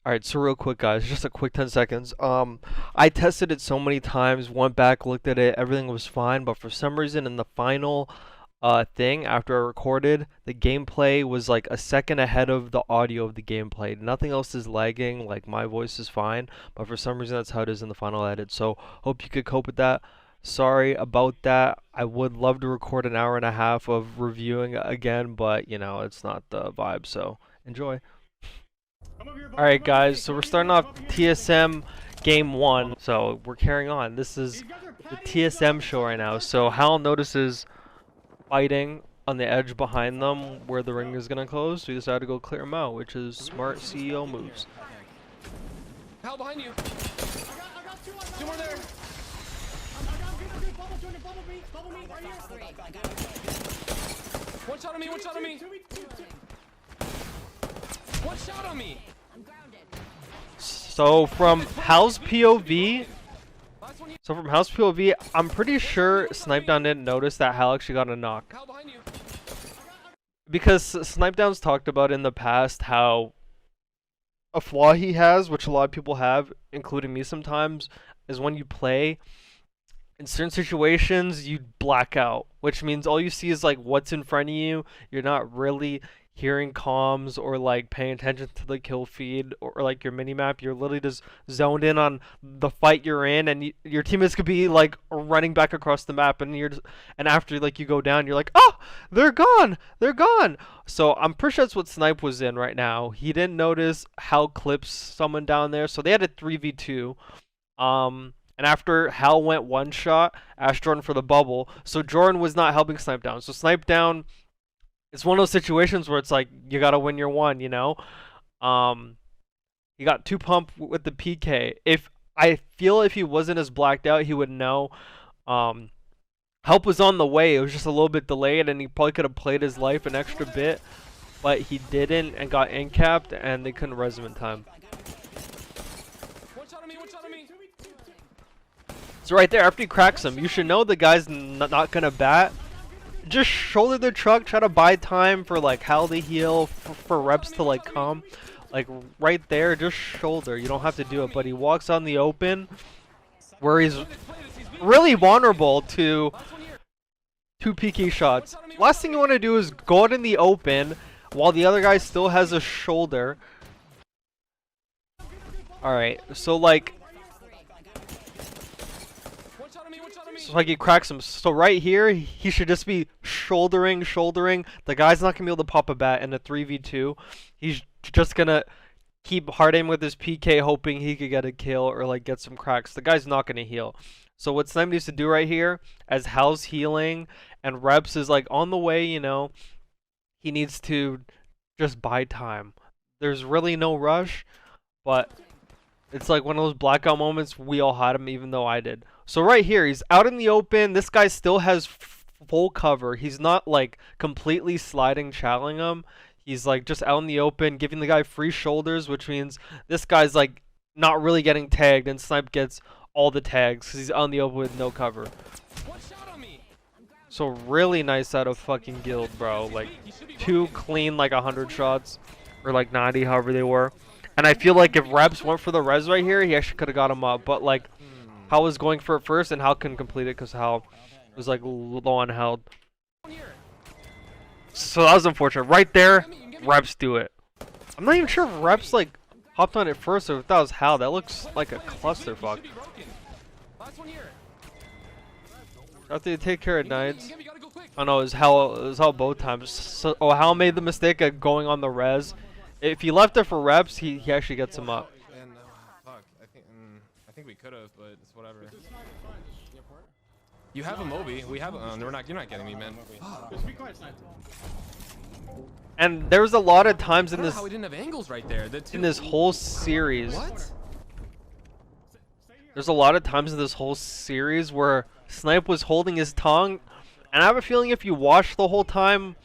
Alright, so real quick guys, just a quick 10 seconds. I tested it so many times, went back, looked at it, everything was fine, but for some reason in the final thing after I recorded, the gameplay was like a second ahead of the audio of the gameplay. Nothing else is lagging, like my voice is fine, but for some reason that's how it is in the final edit. So hope you could cope with that. Sorry about that. I would love to record an hour and a half of reviewing again, but you know, it's not the vibe, so enjoy. Alright guys, so we're starting off TSM game 1, so we're carrying on. This is the TSM show right now, so Hal notices fighting on the edge behind them where the ring is going to close, so we decided to go clear them out, which is smart CEO moves. Hal behind you! I got two more there! One shot on me, one shot on me! One shot on me! So from Hal's POV, I'm pretty sure Snip3down didn't notice that Hal actually got a knock. Because Snip3down's talked about in the past how a flaw he has, which a lot of people have, including me sometimes, is when you play, in certain situations, you black out. Which means all you see is like what's in front of you. You're not really hearing comms or like paying attention to the kill feed or like your mini map. You're literally just zoned in on the fight you're in, and your teammates could be like running back across the map, and and after like you go down, you're like, oh, they're gone. So I'm pretty sure that's what Snipe was in right now. He didn't notice how clips someone down there, so they had a 3v2. And after Hal went one shot, asked Jordan for the bubble, so Jordan was not helping Snip3down. So Snip3down, it's one of those situations where it's like you gotta win your one, you know. He got 2 pump with the PK. If he wasn't as blacked out, he would know. Help was on the way. It was just a little bit delayed, and he probably could have played his life an extra bit, but he didn't and got in-capped, and they couldn't res him in time. One shot on me, one shot on me! So right there, after he cracks him, you should know the guy's not gonna bat. Just shoulder the truck, try to buy time for like Hal to heal, for reps to like come. Like right there, just shoulder. You don't have to do it, but he walks on the open where he's really vulnerable to 2 PK shots. Last thing you want to do is go out in the open while the other guy still has a shoulder. Alright, so like he cracks him. So right here, he should just be shouldering. The guy's not gonna be able to pop a bat in a 3v2. He's just gonna keep hard aim with his PK, hoping he could get a kill or like get some cracks. The guy's not gonna heal. So what Snip needs to do right here, as Hal's healing and reps is like on the way, you know, he needs to just buy time. There's really no rush, but it's like one of those blackout moments. We all had him, even though I did. So right here, he's out in the open. This guy still has full cover. He's not like completely sliding, challenging him. He's like just out in the open, giving the guy free shoulders, which means this guy's like not really getting tagged, and Snipe gets all the tags because he's out in the open with no cover. So really nice out of fucking Guild, bro. Like 2 clean, like 100 shots, or like 90, however they were. And I feel like if Reps went for the res right here, he actually could have got him up. But like, Hal was going for it first, and Hal couldn't complete it because Hal was like low on health. So that was unfortunate. Right there, Reps do it. I'm not even sure if Reps like hopped on it first or if that was Hal. That looks like a clusterfuck. After you take care of Knights. Oh no, it was Hal both times. So, Hal made the mistake of going on the res. If he left it for Reps, he actually gets him up. And fuck, I think we could have, but it's whatever. You have a Moby. We have. You're not getting me, man. And there was a lot of times in this. How we didn't have angles right there. In this whole series. What? There's a lot of times in this whole series where Snipe was holding his tongue, and I have a feeling if you watch the whole time,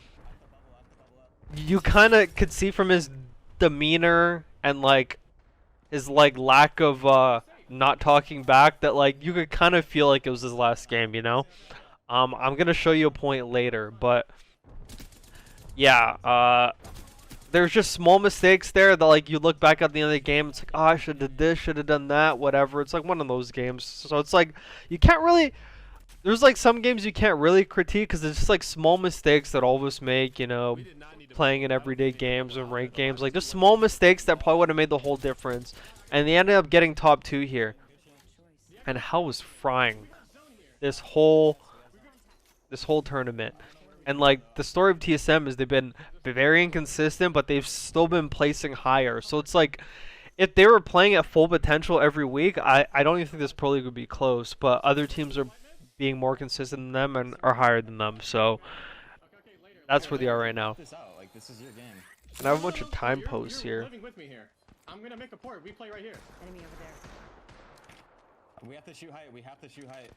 you kind of could see from his demeanor and like his like lack of not talking back that like you could kind of feel like it was his last game, you know. I'm gonna show you a point later, but yeah, there's just small mistakes there that like you look back at the end of the game, it's like, oh, I should have did this, should have done that, whatever. It's like one of those games. So it's like you can't really. There's like some games you can't really critique because it's just like small mistakes that all of us make, you know, playing in everyday games and ranked games. Like just small mistakes that probably would have made the whole difference. And they ended up getting top 2 here. And Hell was frying this whole tournament. And like the story of TSM is they've been very inconsistent, but they've still been placing higher. So it's like if they were playing at full potential every week, I don't even think this Pro League would be close. But other teams are being more consistent than them and are higher than them. So that's where they are right now. And I have a bunch of time posts here. I'm gonna make a port. We play right here. Enemy over there. We have to shoot height. We have to shoot height.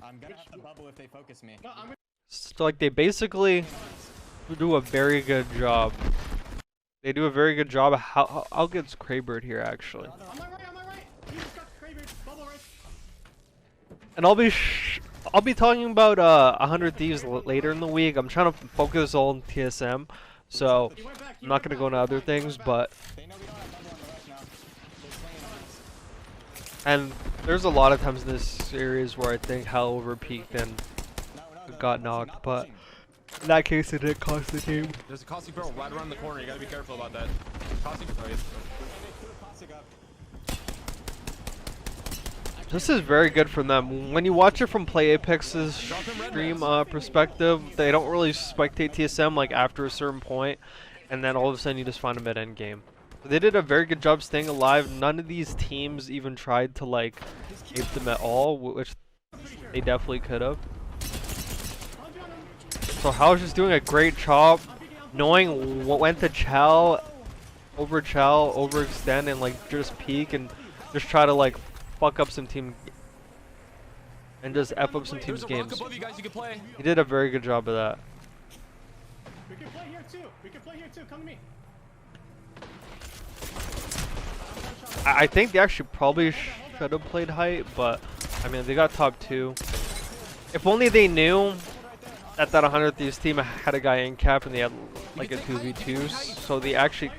I'm gonna have to bubble if they focus me. No, I'm So like they basically do a very good job. They do a very good job. I'll get Kraybird here actually. on my right, on my right. He just got Kraber. Bubble right. And I'll be talking about 100 Thieves later in the week. I'm trying to focus on TSM, so I'm not gonna go into other things. But They know we don't have bubble on the left now. They're swinging on us. and there's a lot of times in this series where I think Hell overpeaked and No, got knocked, but in that case it didn't cost the team. There's a caustic barrel right around the corner. You gotta be careful about that. Caustic. Oh, yes. This is very good for them. When you watch it from Play Apex's stream perspective, they don't really spectate TSM like after a certain point, and then all of a sudden you just find them at end game. They did a very good job staying alive. None of these teams even tried to like ape them at all, which they definitely could have. So Hal's just doing a great job knowing when to chow, overextend, and like just peek and just try to like fuck up some team and just F up some teams' games. He did a very good job of that. We can play here too. We can play here too. Come to me. I think they actually probably should have played height, but I mean they got top 2. If only they knew that 100 Thieves team had a guy in cap and they had like a 2v2, so they actually.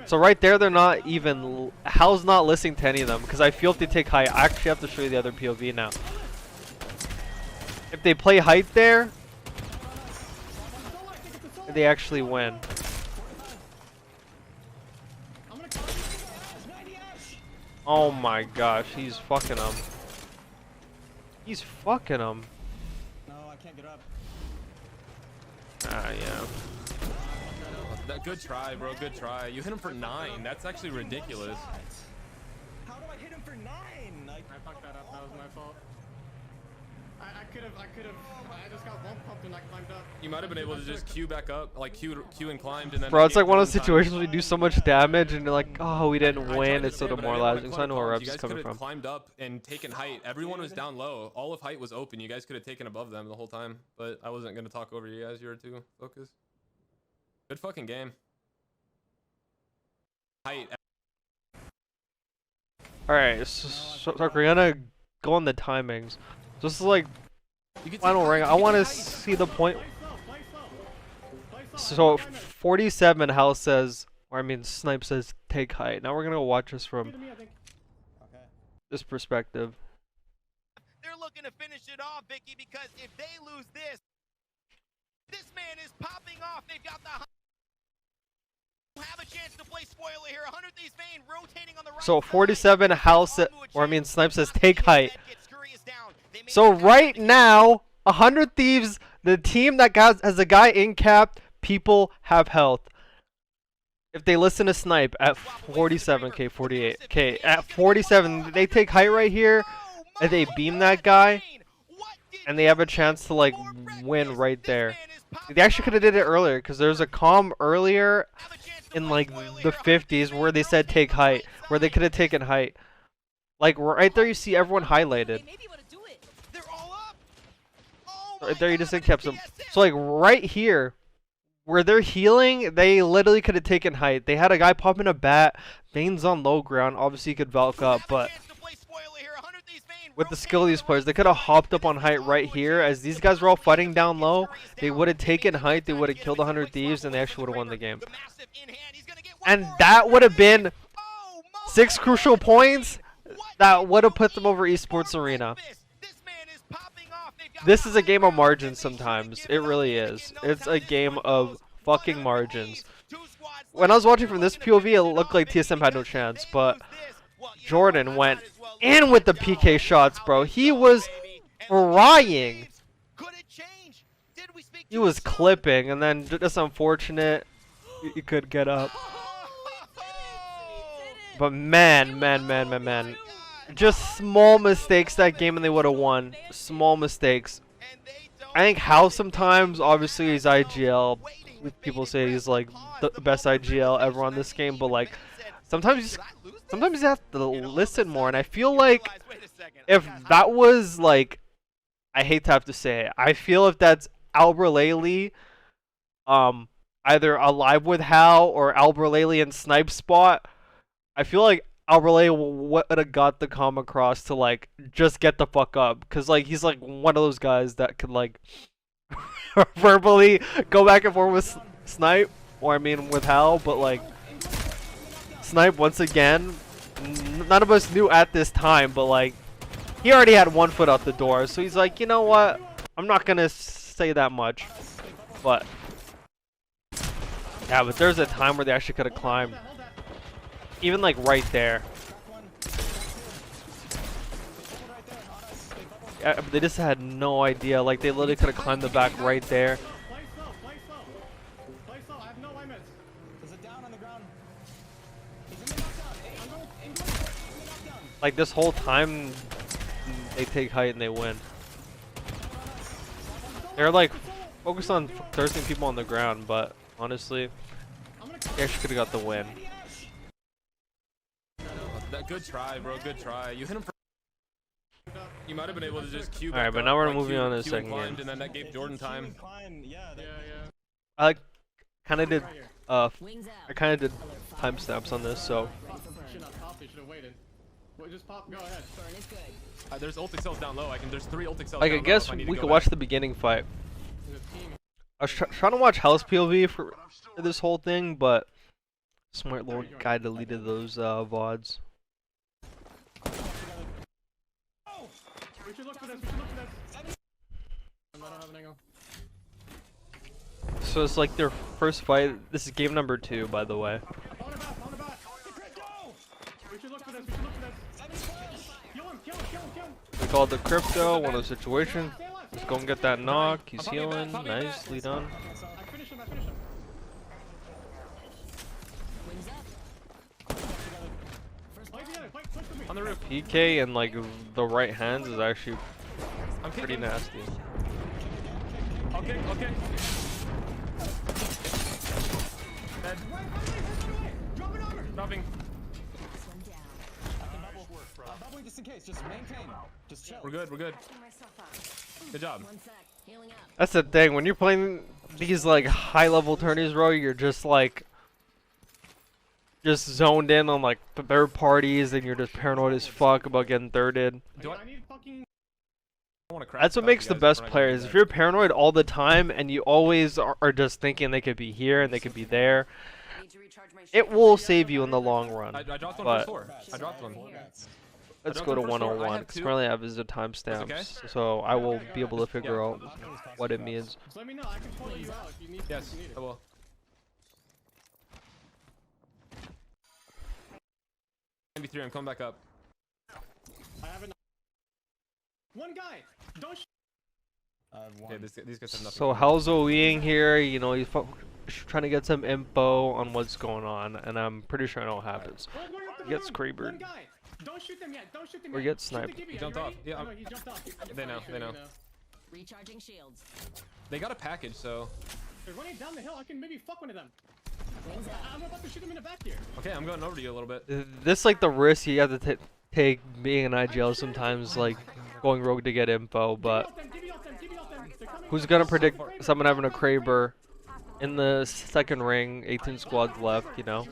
So right there, they're not even. Hal's not listening to any of them because I feel if they take height, I actually have to show you the other POV now. If they play height there, they actually win. Oh my gosh, he's fucking him. He's fucking him. No, I can't get up. Ah, yeah. Good try, bro. Good try. You hit him for 9. That's actually ridiculous. How do I hit him for 9? Like, I fucked that up. That was my fault. I could have. I just got one pumped and I climbed up. You might have been able to just queue back up, like queue and climbed, and then. Bro, it's like one of those situations where you do so much damage and you're like, oh, we didn't win. It's so demoralizing. So I know where Reps is coming from. You guys could have climbed up and taken height. Everyone was down low. All of height was open. You guys could have taken above them the whole time. But I wasn't gonna talk over you guys. You were too focused. Good fucking game. Height. Alright, so we're gonna go on the timings. Just like final ring, I want to see the point. So 47 Hal says, or I mean Snipe says take height. Now we're gonna watch this from this perspective. They're looking to finish it off, Vicky, because if they lose this man is popping off. They've got the have a chance to play spoiler here. 100 Thieves Vayne rotating on the right. So 47 Hal says, or I mean Snipe says take height. So right now, 100 Thieves, the team that has a guy in cap, people have health. If they listen to Snipe at 47k, 48k, at 47, they take height right here, and they beam that guy, and they have a chance to like win right there. They actually could have did it earlier, because there's a comm earlier in like the 50s where they said take height, where they could have taken height. Like right there, you see everyone highlighted. Right there, you just kept them. So like right here, where they're healing, they literally could have taken height. They had a guy popping a bat. Vayne's on low ground. Obviously, he could Valk up, but with the skill of these players, they could have hopped up on height right here. As these guys were all fighting down low, they would have taken height, they would have killed 100 Thieves, and they actually would have won the game. And that would have been 6 crucial points that would have put them over Esports Arena. This is a game of margins sometimes. It really is. It's a game of fucking margins. When I was watching from this POV, it looked like TSM had no chance, but Jordan went in with the PK shots, bro. He was frying. He was clipping, and then just unfortunate he could get up. But man. Just small mistakes that game and they would have won. Small mistakes. I think Hal sometimes, obviously he's IGL. People say he's like the best IGL ever on this game, but like sometimes you have to listen more. And I feel like if that was like, I hate to have to say it, I feel if that's Albralele, either alive with Hal or Albralele in snipe spot, I feel like Albralele would have got the calm across to like just get the fuck up, cause like he's like one of those guys that could like verbally go back and forth with Snipe, or I mean with Hal, but like Snipe once again, none of us knew at this time, but like he already had 1 foot out the door, so he's like, you know what, I'm not gonna say that much, but yeah, but there's a time where they actually could have climbed. Even like right there. Yeah, but they just had no idea. Like they literally could have climbed the back right there. Like this whole time they take height and they win. They're like focused on thirsting people on the ground, but honestly, they actually could have got the win. Good try, bro. Good try. You hit him for. You might have been able to just cue. Alright, but now we're moving on to the second game. And then that gave Jordan time. I like kind of did I kind of did timestamps on this, so. There's ult cells down low. There's 3 ult cells. Like I guess we could watch the beginning fight. I was trying to watch Hell's POV for this whole thing, but smart little guy deleted those VODs. So it's like their first fight. This is game number 2, by the way. They call it the crypto, one of the situations. Let's go and get that knock. He's healing. Nicely done. On the roof. PK and like the right hands is actually pretty nasty. Okay. Dead. Dropping. Bubbling just in case. Just maintain. Just chill. We're good. Good job. That's the thing. When you're playing these like high level tourneys, bro, you're just like zoned in on like the third parties, and you're just paranoid as fuck about getting thirded. That's what makes the best players. If you're paranoid all the time and you always are just thinking they could be here and they could be there, it will save you in the long run. I dropped one But before. I dropped one. let's go to 101 because currently I have is the timestamps, so I will be able to figure out what it means. Let me know. I can follow you out if you need. Yes, I will. MP3, I'm coming back up. I haven't. One guy. Don't. Okay, these guys have nothing. So how's Oeing here? You know, he's trying to get some info on what's going on, and I'm pretty sure I know what happens. He gets Krabered. Don't shoot them yet. Don't shoot them Or yet. get sniped. He jumped off. Yeah, he jumped off. They know. Recharging shields. They got a package, so. They're running down the hill. I can maybe fuck one of them. I'm about to shoot them in the back here. Okay, I'm going over to you a little bit. This like the risk you have to take being an IGL sometimes, like going rogue to get info, but who's gonna predict someone having a Kraber in the second ring, 18 squads left, you know?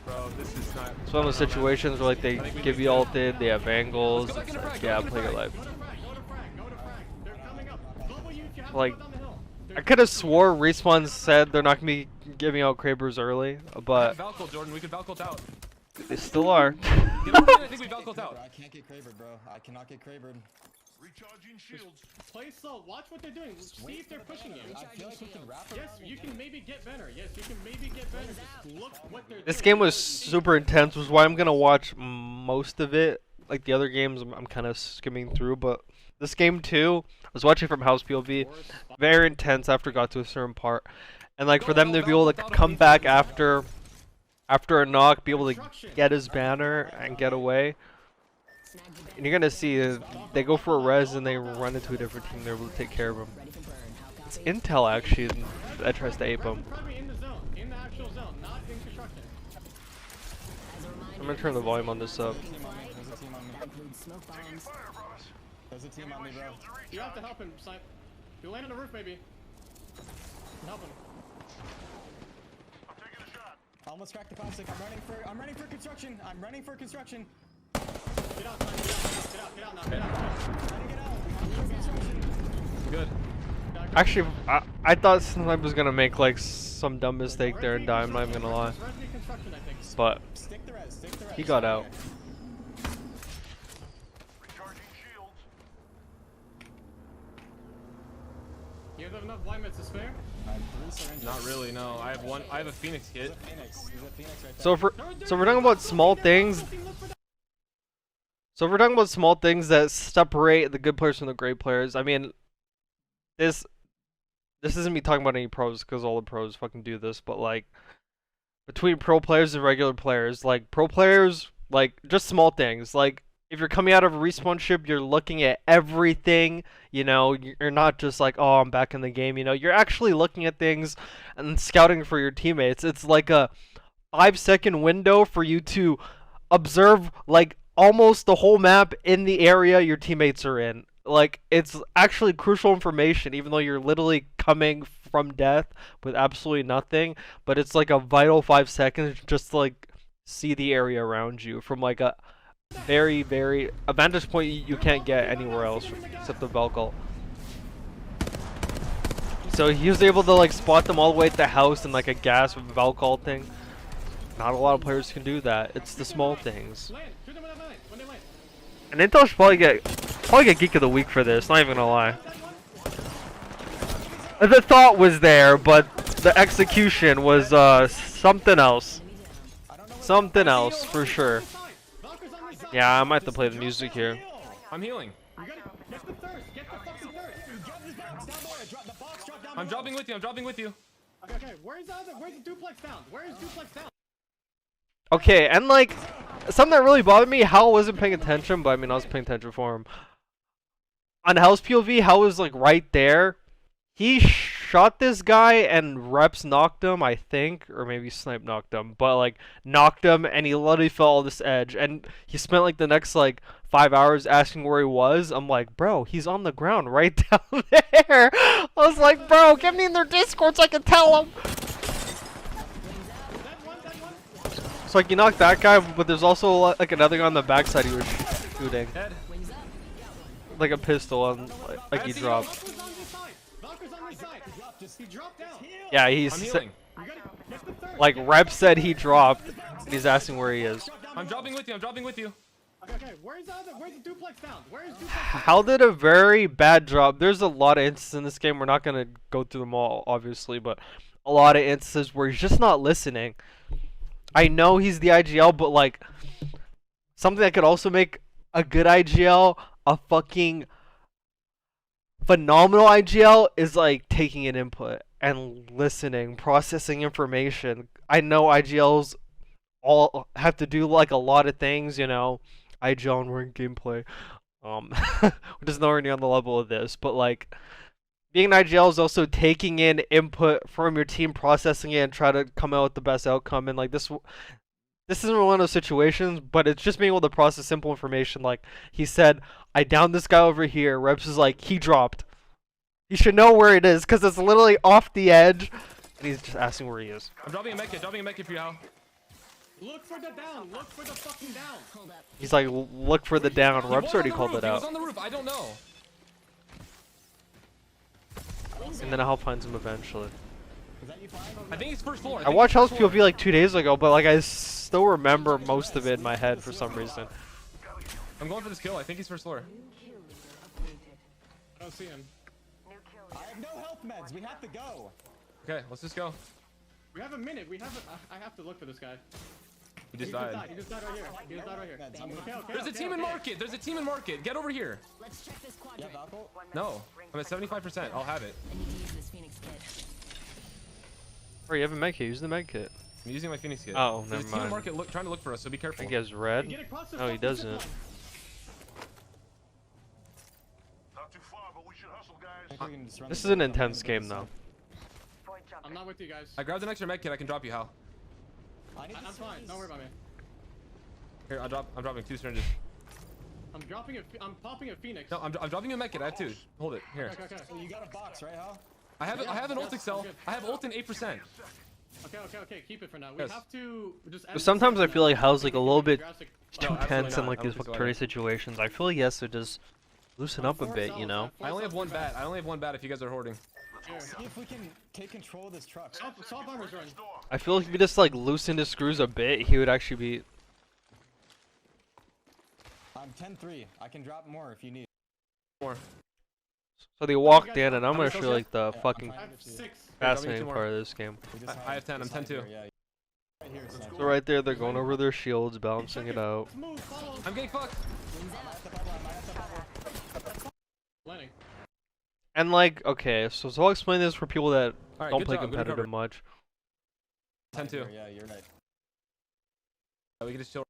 bro. This is not. It's one of those situations where like they give you ulted, they have angles. Let's go back into frag, Yeah, go back play into your frag. life. Go to frag. They're coming up. Bubble you if you have Like, to go down the hill. I could have swore Respawn said they're not gonna be giving out Krabers early, but Valkyl, Jordan. We could Valkyl out. they still are. Give us a minute, I think we Valkyl out. I can't get Krabered, bro. I cannot get Krabered. Recharging shields. Play slow. Watch what they're doing. See if they're pushing you. I feel like we can wrap Yes, you can maybe get better. Yes, you can maybe get better. Just look what they're This doing. game was super intense, which is why I'm gonna watch most of it. Like the other games, I'm kind of skimming through, but this game too, I was watching from house POV. Very intense after it got to a certain part, and like for them to be able to come back after a knock, be able to get his banner and get away. And you're gonna see they go for a res and they run into a different team. They're able to take care of him. It's Intel actually that tries to ape him. Probably in the zone, in the actual zone, not in construction. I'm gonna turn the volume on this up. There's a team on me. Smoke bombs. There's a team on me, bro. You have to help him, Snipe. You land on the roof, maybe. Help him. I almost cracked the plastic. I'm running for construction. I'm running for construction. Get out, Snipe. Get out now. Get out. Trying to get out. I'm for construction. Good. Actually, I thought Snipe was gonna make like some dumb mistake there and die. I'm not even gonna lie, Construction, I think. but Stick the res. Stick the res. he got out. Recharging shields. You have enough blind meds to spare? I have 3 syringes. Not really. No. I have one. I have a Phoenix kit. There's a Phoenix right there. So if we're talking about small things, that separate the good players from the great players. I mean, this isn't me talking about any pros because all the pros fucking do this, but like between pro players and regular players, like pro players, like just small things. Like if you're coming out of a respawn ship, you're looking at everything. You know, you're not just like, oh, I'm back in the game. You know, you're actually looking at things and scouting for your teammates. It's like a 5-second window for you to observe like almost the whole map in the area your teammates are in. Like it's actually crucial information, even though you're literally coming from death with absolutely nothing. But it's like a vital 5 seconds just to like see the area around you from like a very a vantage point you can't get anywhere else except the Velcro. So he was able to like spot them all the way at the house in like a gas with Velcro thing. Not a lot of players can do that. It's the small things. Land. Shoot them when they land. And Intel should probably get Geek of the Week for this. Not even gonna lie. The thought was there, but the execution was something else. Something else for sure. Valkyrie's on this side. Yeah, I might have to play the music here. I'm healing. You gotta get the thirst. Get the fucking thirst. The box dropped down I'm below. dropping with you. I'm dropping with you. Okay, where's the duplex down? Where is duplex down? Okay, and like something that really bothered me, Hal wasn't paying attention, but I mean I was paying attention for him. On Hal's POV, Hal was like right there. He shot this guy and Reps knocked him, I think, or maybe Snipe knocked him, but like knocked him and he literally fell on this edge and he spent like the next like 5 hours asking where he was. I'm like, bro, he's on the ground right down there. I was like, bro, get me in their Discord so I can tell him. So like you knocked that guy, but there's also like another guy on the backside he was shooting, Dead. like a pistol on like he dropped. Valkyrie's on this side. Valkyrie's on this side. He dropped down. Yeah, I'm he's healing. You gotta get the thirst. like Rep said he dropped, and he's asking where he is. I'm dropping with you. I'm dropping with you. Okay, where's the duplex down? Where is duplex? Hal did a very bad job. There's a lot of instances in this game. We're not gonna go through them all, obviously, but a lot of instances where he's just not listening. I know he's the IGL, but like something that could also make a good IGL a fucking phenomenal IGL is like taking an input and listening, processing information. I know IGLs all have to do like a lot of things, you know, IGL and we're gameplay, which is nowhere near on the level of this, but like being an IGL is also taking in input from your team, processing it, and try to come out with the best outcome. And like this isn't one of those situations, but it's just being able to process simple information. Like he said, I downed this guy over here. Reps is like, he dropped. You should know where it is because it's literally off the edge, and he's just asking where he is. I'm dropping a med kit. Dropping a med kit for you, Hal. Look for the down. Look for the fucking down. Hold up. He's like, look for the down. He Rups was already on the called roof. it He was out. on the roof. I don't know. And then I'll find him eventually. Is that you fine? I think it's first floor. I think watched it's House first floor. POV like 2 days ago, but like I still remember most of it in my head for some reason. I'm going for this kill. I think he's first floor. I don't see him. I have no health meds. We have to go. Okay, let's just go. We have a minute. We have. I have to look for this guy. He just He died. just died right here. He just died right here. Meds, I'm Okay, okay, There's a okay, team in okay. market. There's a team in market. Get over here. Let's check this Yeah, quadrant. Valkyl. No, I'm at 75%. I'll have it. I need to use this Phoenix kit. Oh, you have a med kit. Use the med kit. I'm using my Phoenix kit. Oh, There's never a team in mind. market trying to look for us, so be I careful. think he has Get red. across the No, he fucking zip doesn't. line. Not too far, but we should hustle, I guys. think we can just run This the is an zip line intense and game, go though. I'm not with you guys. I grabbed an extra med kit. I can drop you, Hal. I need I'm to fine. Don't worry about me. Here, I'm dropping 2 syringes. I'm dropping a. I'm popping a Phoenix. No, I'm dropping you a med kit. I have 2. Hold it. Here. Okay, okay. So you got a box, right, Hal? I have an ult yeah, excel. good. I have ult in 8%. Okay. Keep it for now. We Yes. have to just. But sometimes I feel like Hal's like a little bit Jurassic- too No, absolutely tense in not. like I these don't think so tourney either. situations. I feel like he has to just loosen up a bit, you know? I only have 1 bat. I only have 1 bat if you guys are hoarding. Here. See if we can take control of this truck. Saw bombers run. I feel like if he just like loosened his screws a bit, he would actually be. I'm 10-3. I can drop more if you need. More. So they walked in, and I'm How gonna many show kills like the Yeah, fucking I have 6. Drop me fascinating 2 more. part of this game. We just I have 10, just I'm 10 too. here, yeah. Right here, Sniper. So right there, they're going over their shields, balancing it out. Let's move. Follow. I'm getting fucked. Wings I'm out. at the bubble. I'm at the bubble. Landing. And like, okay, so I'll explain this for people that Alright, don't good play job. Good competitive recovery. much. 10-2. Here, yeah, you're right. We can just chill.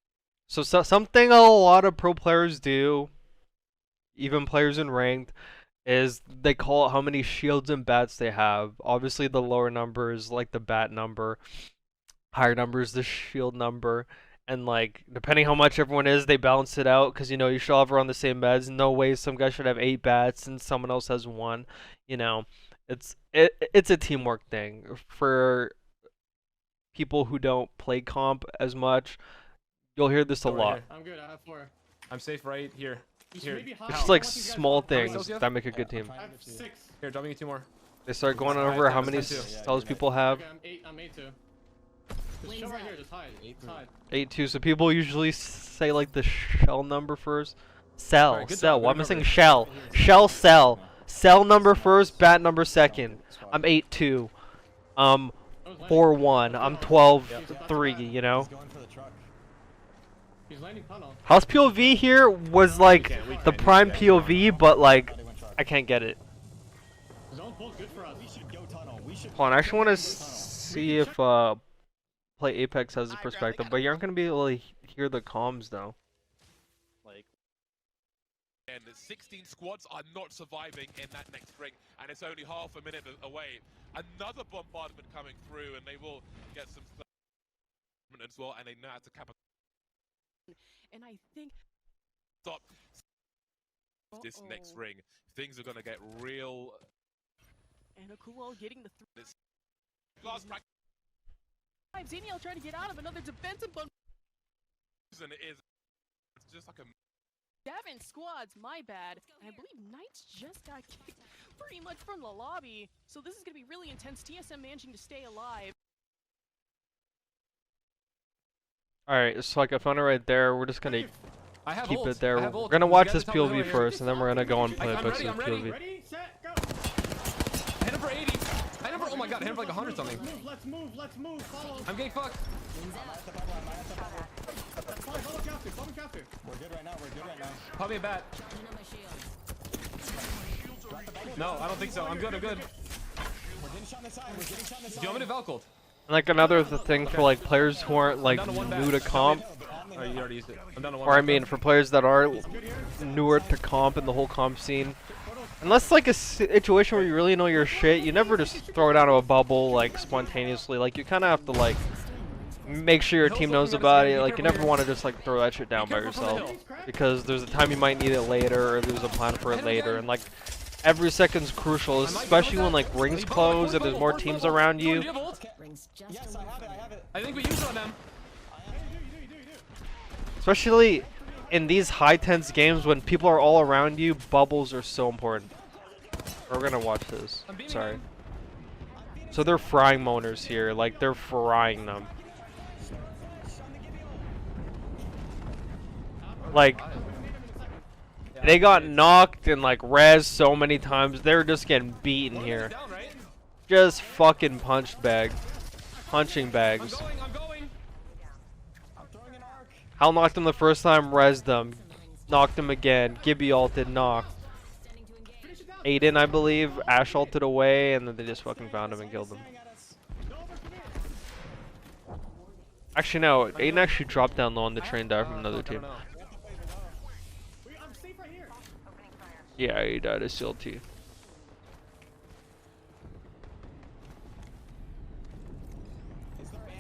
So something a lot of pro players do, even players in ranked, is they call it how many shields and bats they have. Obviously, the lower number is like the bat number, higher number is the shield number, and like depending how much everyone is, they balance it out because you know you should all have around the same bats. No way some guy should have 8 bats and someone else has 1. You know, it's a teamwork thing for people who don't play comp as much. You'll hear this a Over lot. here. I'm good. I have 4. I'm safe right here. Just Here. maybe hide. Just I like want these guys small to- many things kills you have? that make a good I'm team. trying I to have get you. 6. Here, dropping you 2 more. They start going Alright, over how I'm many 10 too. Yeah, cells you're people have. Okay, I'm 8. I'm 8 too. Just Wings chill right out. here. Just hide. Just hide. 8-2. So people usually say like the shell number first. Cell, Alright, good cell. job, Why good am I saying recovery. shell? Shell, cell. Cell number first, bat number second. I'm 8-2. I was landing. 4-1. I'm 12-3. You know. He's going for the truck. He's landing tunnel. House POV here was like We the can't. prime POV, but like Thought he went truck. I can't get it. Zone pull's good for us. We should go tunnel. We should. Hold on, I actually want to go tunnel. see if Play Apex has a perspective, but you aren't gonna be able to hear the comms though. And 16 squads are not surviving in that next ring, and it's only half a minute away. Another bombardment coming through, and they will get some as well, and they know how to capitalize. And I think Stop this next ring. Things are gonna get real. and Akuo getting the Last practice Xenial trying to get out of another defensive bump. is it's just like a 7 squads, my bad. And I believe Knights just got kicked pretty much from the lobby. So this is going to be really intense. TSM managing to stay alive. Alright, so like I found it right there. We're just gonna I have keep ult. it there. I have We're ult. gonna You watch guys this tell me POV right here. first, and then we're gonna go and play I'm Apex ready, I'm with ready. POV. Ready, set, go. I hit him for 80. I hit him for, oh my god, I hit him for like 100 something. Let's move. Follow. I'm getting fucked. Wings I'm out. at the bubble. I'm at the bubble. Follow capture. We're good right now. We're good right now. Pop me a bat. Charging on my shields. No, I don't think so. I'm good. We're getting shot in the side. We're getting shot in the side. Do you want me to Valkylt? And like another thing for like players who aren't like down to 1 bat. new to comp, Oh, you already used it. I'm down to 1 or I bat. mean for players that are newer to comp and the whole comp scene. Unless like a situation where you really know your shit, you never just throw it out of a bubble like spontaneously. Like you kind of have to like make sure your team knows about it. Like you never want to just like throw that shit down by yourself, because there's a time you might need it later, or there's a plan for it later, and like every second's crucial, especially when like rings close and there's more teams around you. Do you have ult? Rings just Yes, a I little have it. I have it. I think we used it on them. Especially in these high tense games when people are all around you, bubbles are so important. We're gonna watch this. Sorry. So they're frying Moners here, like they're frying them. Like they got knocked and like res so many times, they're just getting beaten here. Just fucking punching bags. I'm going. Hal knocked him the first time, res them. Knocked him again. Gibby ulted, knocked. Aiden, I believe, Ash ulted away, and then they just fucking found him and killed him. Actually, no. Aiden actually dropped down low on the train dive from another team. Yeah, he died as CLT.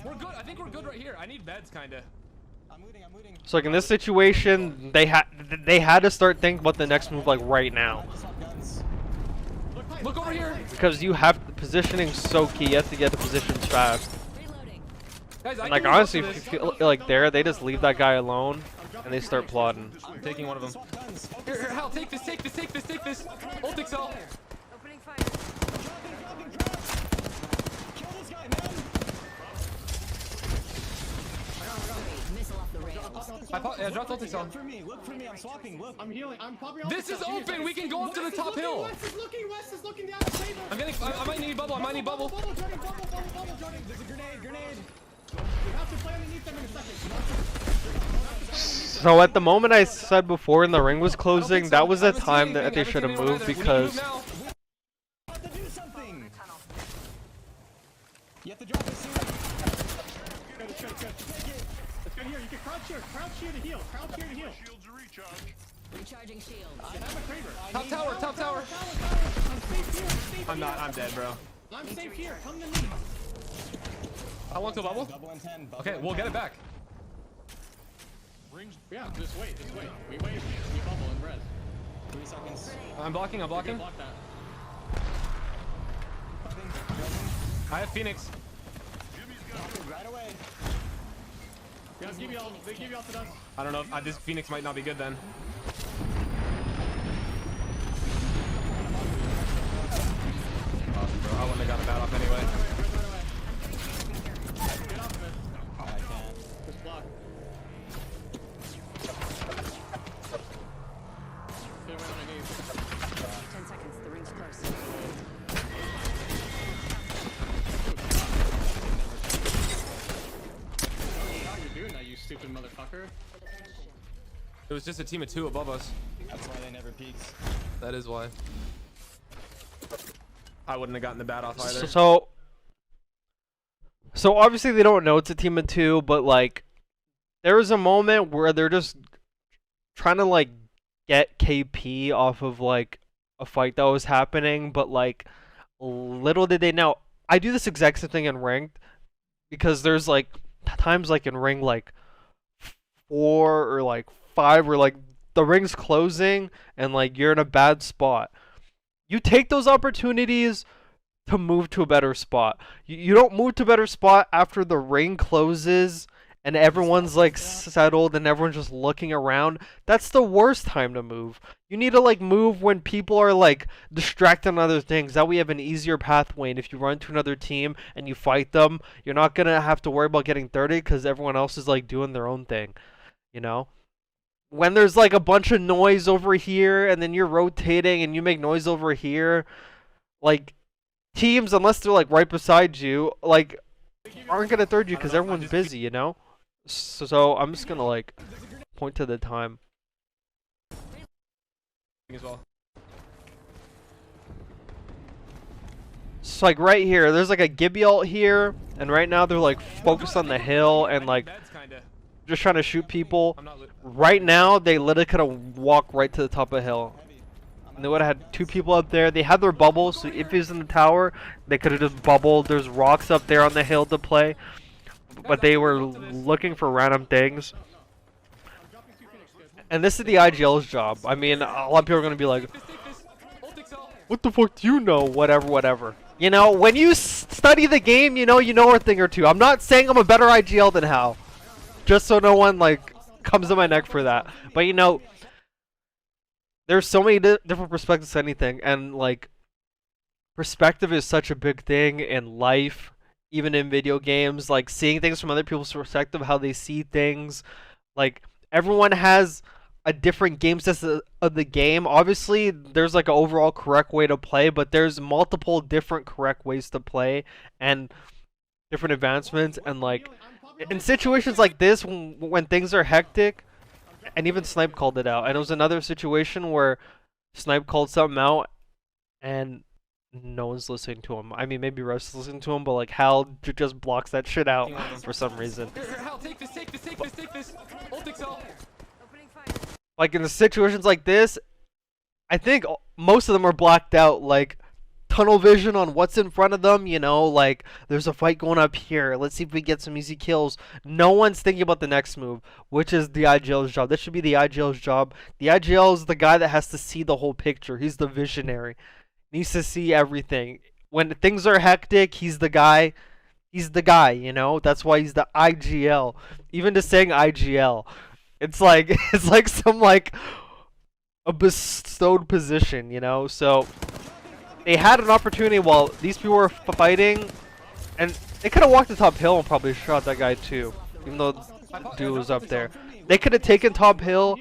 We're good. I think we're good right here. I need beds, kinda. I'm looting. So like in this situation, they had to start thinking about the next move like right now. Look over here. Because you have the positioning so key, you have to get the positions fast. Guys, And like honestly, if you feel like they just leave that guy alone and they start plotting. I'm taking one of them. Here, Hal, take this. Ult Excel. Opening fire. Missile off the rails. Yeah, dropped ult Excel. Look for me, I'm swapping, look. I'm healing. I'm popping off. This is open. We can go up to the top hill. West is looking down the table. I might need bubble. Bubble, Jordan. There's a grenade. You have to play underneath them in a second. So at the moment I said before when the ring was closing, that was the time that they should have moved because You have to do something. You have to drop it soon. Let's go here. You can crouch here. Crouch here to heal. Shields are recharged. Recharging shields. I have a crater. Top tower. I'm safe here. I'm dead, bro. I'm safe here. Come to me. How long till bubble? Double and 10. Okay, we'll get it back. Yeah, just wait. We wait. We bubble and res. 3 seconds. I'm blocking. Block that. I have Phoenix. Right away. Yeah, they give you all to us. I don't know. This Phoenix might not be good then. Awesome, bro. I wouldn't have got a bat off anyway. Get off of it. I can't. Just block. Get away on my knees. 10 seconds. The ring's close. How you doing that, you stupid motherfucker? It was just a team of 2 above us. That's why they never peeked. That is why. I wouldn't have gotten the bat off either. So obviously they don't know it's a team of 2, but like there was a moment where they're just trying to like get KP off of like a fight that was happening, but like little did they know. I do this exact same thing in ranked because there's like times like in ring like 4 or like 5 where like the ring's closing and like you're in a bad spot. You take those opportunities to move to a better spot. You don't move to a better spot after the ring closes and everyone's like settled and everyone's just looking around. That's the worst time to move. You need to like move when people are like distracted on other things. That way you have an easier pathway, and if you run to another team and you fight them, you're not gonna have to worry about getting 30 because everyone else is like doing their own thing, you know? When there's like a bunch of noise over here and then you're rotating and you make noise over here, like teams, unless they're like right beside you, like aren't gonna third you because everyone's busy, you know? So I'm just gonna like point to the time. As well. So like right here, there's like a Gibby ult here, and right now they're like focused on the hill and like just trying to shoot people. Right now, they literally could have walked right to the top of the hill. And they would have had 2 people up there. They had their bubble, so if he's in the tower, they could have just bubbled. There's rocks up there on the hill to play. But they were looking for random things. And this is the IGL's job. I mean, a lot of people are going to be like, what the fuck do you know? Whatever. You know, when you study the game, you know a thing or two. I'm not saying I'm a better IGL than Hal. Just so no one, like, comes to my neck for that. But you know, there's so many different perspectives to anything, and like perspective is such a big thing in life, even in video games. Like seeing things from other people's perspective, how they see things. Like everyone has a different game sense of the game. Obviously, there's like an overall correct way to play, but there's multiple different correct ways to play and different advancements. And like in situations like this, when things are hectic, and even Snipe called it out. And it was another situation where Snipe called something out, and no one's listening to him. I mean, maybe Russ is listening to him, but like Hal just blocks that shit out for some reason. Here, Hal, take this. Ult Excel. Opening fire. Like in the situations like this, I think most of them are blacked out, like tunnel vision on what's in front of them, you know, like there's a fight going up here, let's see if we get some easy kills. No one's thinking about the next move, which is the IGL's job. This should be the IGL's job. The IGL is the guy that has to see the whole picture. He's the visionary. Needs to see everything. When things are hectic, he's the guy. He's the guy, you know? That's why he's the IGL. Even just saying IGL, it's like some like a bestowed position, you know? So they had an opportunity while these people were fighting, and they could have walked the top hill and probably shot that guy too, even though the dude was up there. They could have taken top hill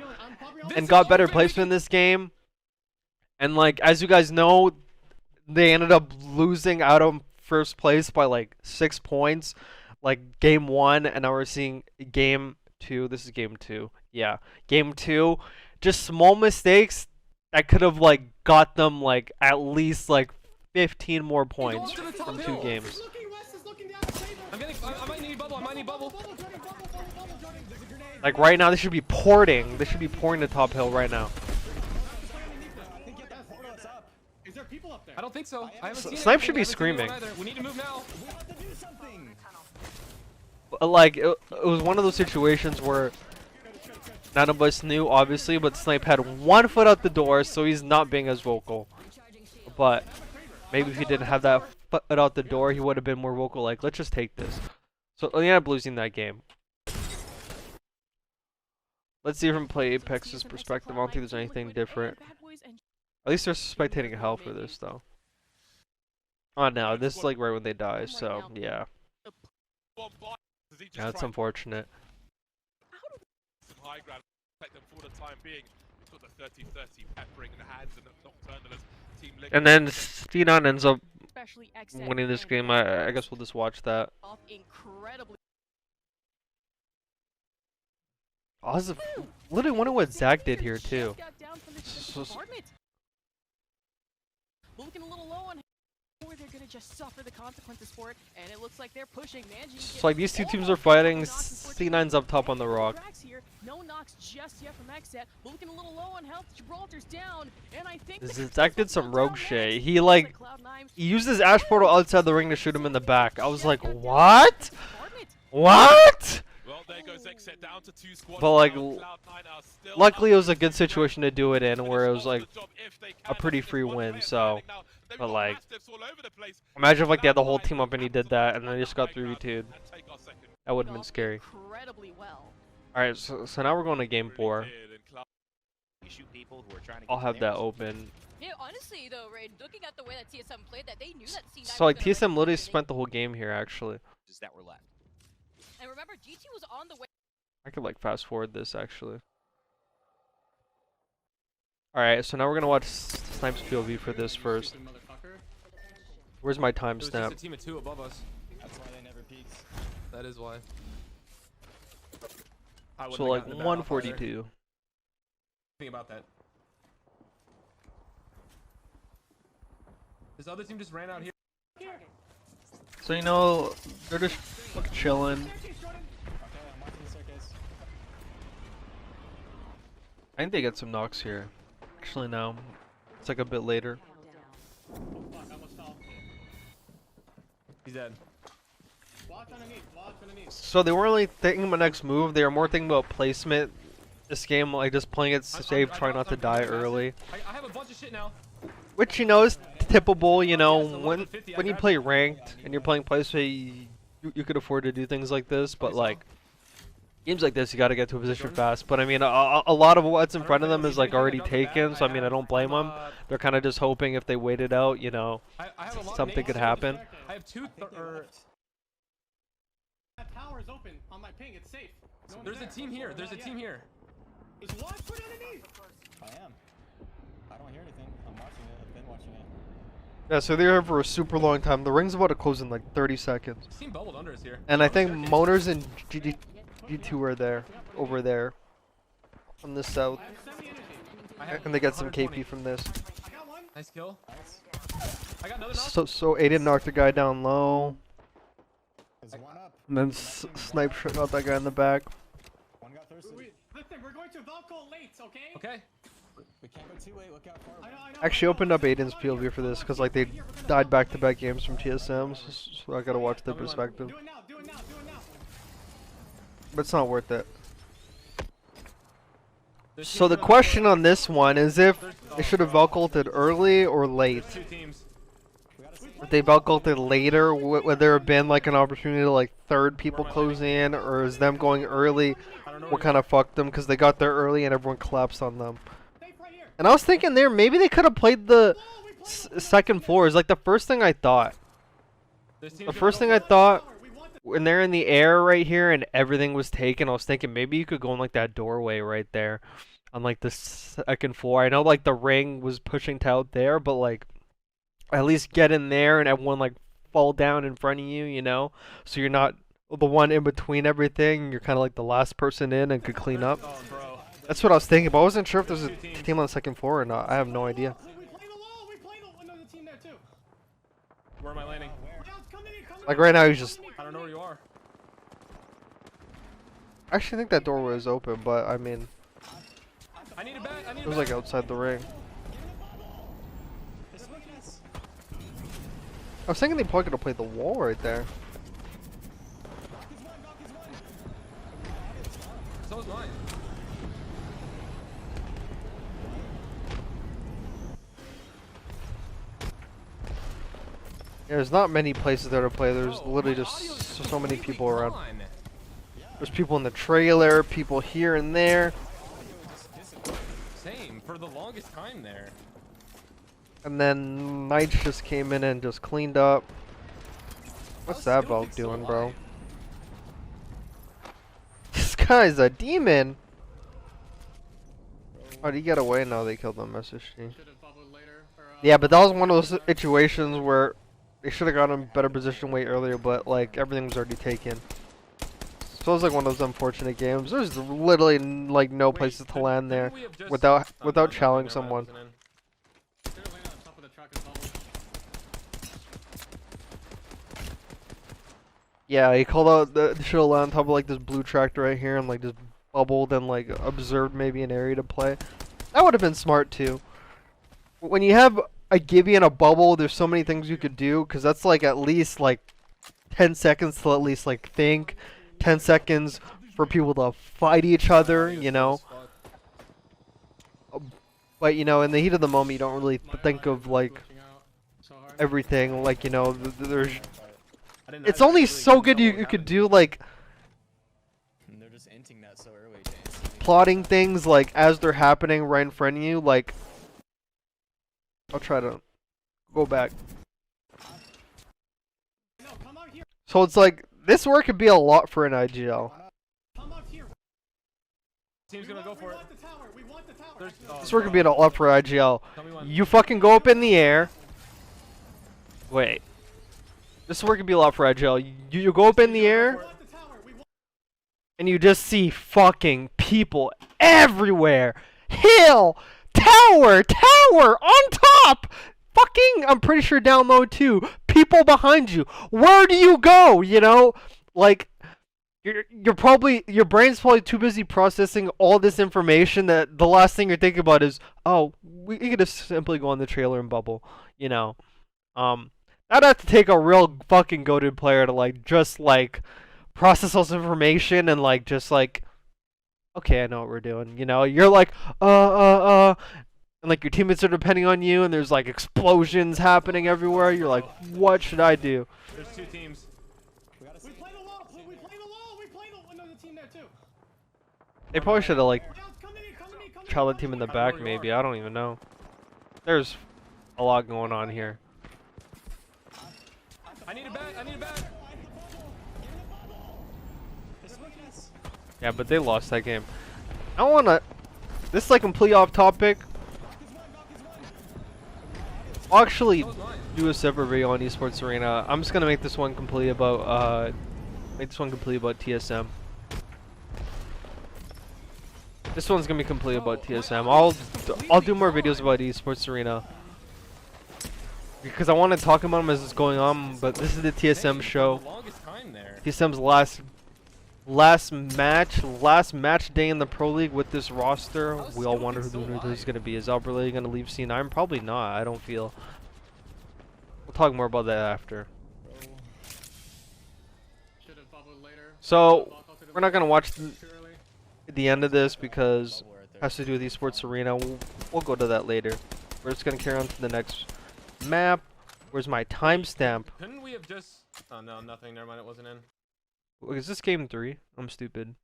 and got better placement in this game. And like, as you guys know, they ended up losing out of first place by like 6 points, like game 1, and now we're seeing game 2. This is game 2. Yeah, game 2. Just small mistakes that could have like got them like at least like 15 more points from 2 games. I might need bubble. Like right now, they should be porting. They should be pouring the top hill right now. Is there people up there? I don't think so. I haven't seen Snipe should be anything. I haven't screaming. seen anyone either. We need to move now. We have to do something. Like it was one of those situations where none of us knew, obviously, but Snipe had 1 foot out the door, so he's not being as vocal. But maybe if he didn't have that foot out the door, he would have been more vocal. Like, let's just take this. So they ended up losing that game. Let's see from Play Apex's perspective. I don't think there's anything different. At least they're spectating hell for this, though. Oh no, this is like right when they die, so yeah. That's unfortunate. Some high ground, protect them for the time being. Sort of 30-30 peppering in the hands and Nocturnal as Team Liquid. And then Steedon ends up Especially winning this game. I guess we'll just watch that. Incredibly. I was literally wondering what Zach did here too. Looking a little low on or they're gonna just suffer the consequences for it, and it looks like they're pushing. It's like these two teams are fighting. C9's up top on the rock. No knocks just yet from Xset. Looking a little low on health. Gibraltar's down, and I think Zach did some rogue shit. He used his Ash portal outside the ring to shoot him in the back. I was like, what? What? Well, there goes Xset down to 2 squads. But like, Cloud9 are still luckily it was a good situation to do it in, where it was like a pretty free win. So, but like, imagine if like they had the whole team up and he did that, and they just got 3v2'd. That would have been scary. Incredibly well. All right, so now we're going to game 4. I'll have that open. Yeah, honestly though, Ray, looking at the way that TSM played, that they knew that C9 So like was gonna TSM literally run spent the whole game here actually. That were left. And remember, GT was on the way. I could like fast forward this actually. Alright, so now we're gonna watch Snipe's POV for this first. Where's my There was just a timestamp? team of 2 above us. That's why they never peeked. That is why. So like 142. Think about that. This other team just ran out here. So you know, they're just chilling. Okay, I'm watching the circus. I think they get some knocks here. Actually no. It's like a bit later. He's dead. So they weren't really thinking about next move, they were more thinking about placement. This game, like just playing it safe, trying not to die early. I have a bunch of shit now. Which, you know, is typical, you know, when you play ranked and you're playing placement, you could afford to do things like this, but like, Games like this, you got to get to a position fast. But I mean, a lot of what's in front of them is like already taken. So I mean, I don't blame them. They're kind of just hoping if they wait it out, you know, I have a lot of something could happen. I have two. That tower is open on my ping. It's safe. No one's There's a there. team here. There's a team here. There's one foot underneath. I am. I don't hear anything. I'm watching it. I've been watching it. Yeah, so they're here for a super long time. The ring's about to close in like 30 seconds. Team bubbled under us here. And I think Moners and G2 are there, over there, on the south. I have 70 energy. And they get some KP from this. I got one. Nice kill. I got another knock. So Aiden knocked a guy down low. There's one up. And then Snipe shot out that guy in the back. One got thirsty. Listen, we're going to Valco late, okay? Okay. We can't go too late. Look out far. I know. Actually opened up Aiden's POV for this because like they died back-to-back games from TSM, so I gotta watch their perspective. Do it now. Do it now. Do it now. But it's not worth it. So the question on this one is if they should have Valk-ulted early or late. Two teams. If they Valk-ulted later, would there have been like an opportunity to like third people close in, or is them going early what kind of fucked them because they got there early and everyone collapsed on them? And I was thinking there, maybe they could have played the second floor is like the first thing I thought. The first thing I thought when they're in the air right here and everything was taken, I was thinking maybe you could go in like that doorway right there on like the second floor. I know like the ring was pushing to out there, but like at least get in there and everyone like fall down in front of you, you know? So you're not the one in between everything. You're kind of like the last person in and could clean up. That's what I was thinking, but I wasn't sure if there's a team on the second floor or not. I have no idea. We play the wall. We play another team there too. Where am I landing? Like right now he's just... I don't know where you are. I actually think that doorway is open, but I mean... I need it back. I need It it was back. like outside the ring. I was thinking they probably could have played the wall right there. So was mine. Yeah, there's not many places there to play. There's literally just so many people around. There's people in the trailer, people here and there. Same for the longest time there. And then Knights just came in and just cleaned up. What's that Valk doing, bro? This guy's a demon! Oh, did he get away? No, they killed him, SSG. Yeah, but that was one of those situations where they should have gotten in a better position way earlier, but like everything was already taken. So it was like one of those unfortunate games. There's literally like no places to land there without challenging someone. Yeah, he called out the should have landed on top of like this blue tractor right here and like just bubbled and like observed maybe an area to play. That would have been smart too. When you have a Gibby and a bubble, there's so many things you could do because that's like at least like 10 seconds to at least like think, 10 seconds for people to fight each other, you know. But you know, in the heat of the moment, you don't really think of like everything. Like you know, there's. It's only so good you could do like. They're just inting that so early. Plotting things like as they're happening right in front of you, like. I'll try to go back. So it's like this work could be a lot for an IGL. Team's gonna go for it. This work could be a lot for IGL. You fucking go up in the air. Wait. This work could be a lot for IGL. You go up in the air. And you just see fucking people everywhere. Hill! Tower! Tower! On top! Fucking, I'm pretty sure down low too. People behind you. Where do you go? You know? Like, you're probably, your brain's probably too busy processing all this information that the last thing you're thinking about is, oh, we could just simply go on the trailer and bubble. You know? I'd have to take a real fucking goated player to like, just like, process all this information and like, just like, okay, I know what we're doing. You know, you're like, and like your teammates are depending on you, and there's like explosions happening everywhere. You're like, what should I do? There's two teams. We play the wall. We play the wall. We play another team there too. They probably should have like Come to me, come to me, come to me. tried the team in the back maybe. I don't even know. There's a lot going on here. I need it back. I need it back. Yeah, but they lost that game. I don't wanna. This is like completely off topic. I'll actually do a separate video on Esports Arena. I'm just gonna make this one completely about TSM. This one's gonna be completely about TSM. I'll do more videos about Esports Arena because I want to talk about them as it's going on. But this is the TSM show. Longest time there. TSM's last match day in the Pro League with this roster. We all wonder who the winner is gonna be. Is Albert really gonna leave C9? Probably not. I don't feel. We'll talk more about that after. So we're not gonna watch the end of this because it has to do with Esports Arena. We'll go to that later. We're just gonna carry on to the next map. Where's my timestamp? Couldn't we have just? Oh no, nothing. Never mind. It wasn't in. Is this game 3? I'm stupid.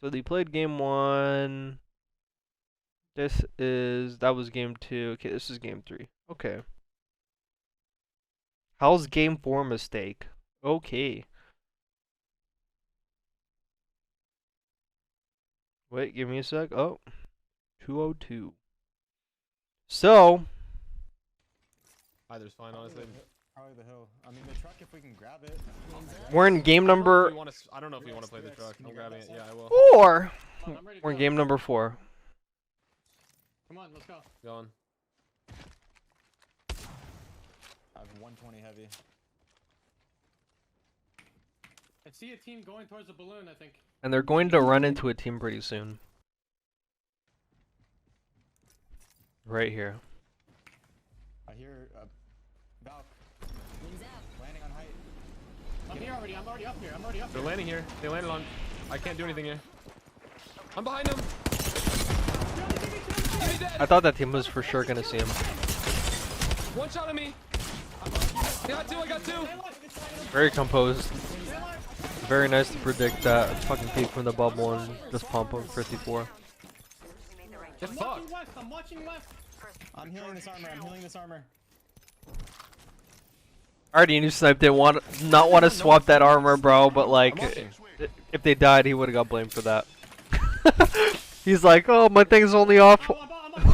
So they played game 1. That was game 2. Okay, this is game 3. Okay. How's game 4 mistake? Okay. Wait, give me a sec. Oh. 202. So. Either's fine, honestly. Probably the hill. I mean, the truck, if we can grab it. We're in game number. I don't know if we want to play the truck. I'm grabbing it. Yeah, I will. Or we're in game number 4. Come on, let's go. Going. I have 120 heavy. I see a team going towards the balloon, I think. And they're going to run into a team pretty soon. Right here. I hear Valk. Landing on height. I'm here already. I'm already up here. They're landing here. They landed on. I can't do anything here. I'm behind them. I thought that team was for sure gonna see him. One shot at me. I got two. Very composed. Very nice to predict that fucking peek from the bubble and just pump him 54. Get fucked. I'm watching left. I'm healing this armor. I already knew Snipe didn't not want to swap that armor, bro, but like, if they died, he would have got blamed for that. He's like, oh, my thing's only off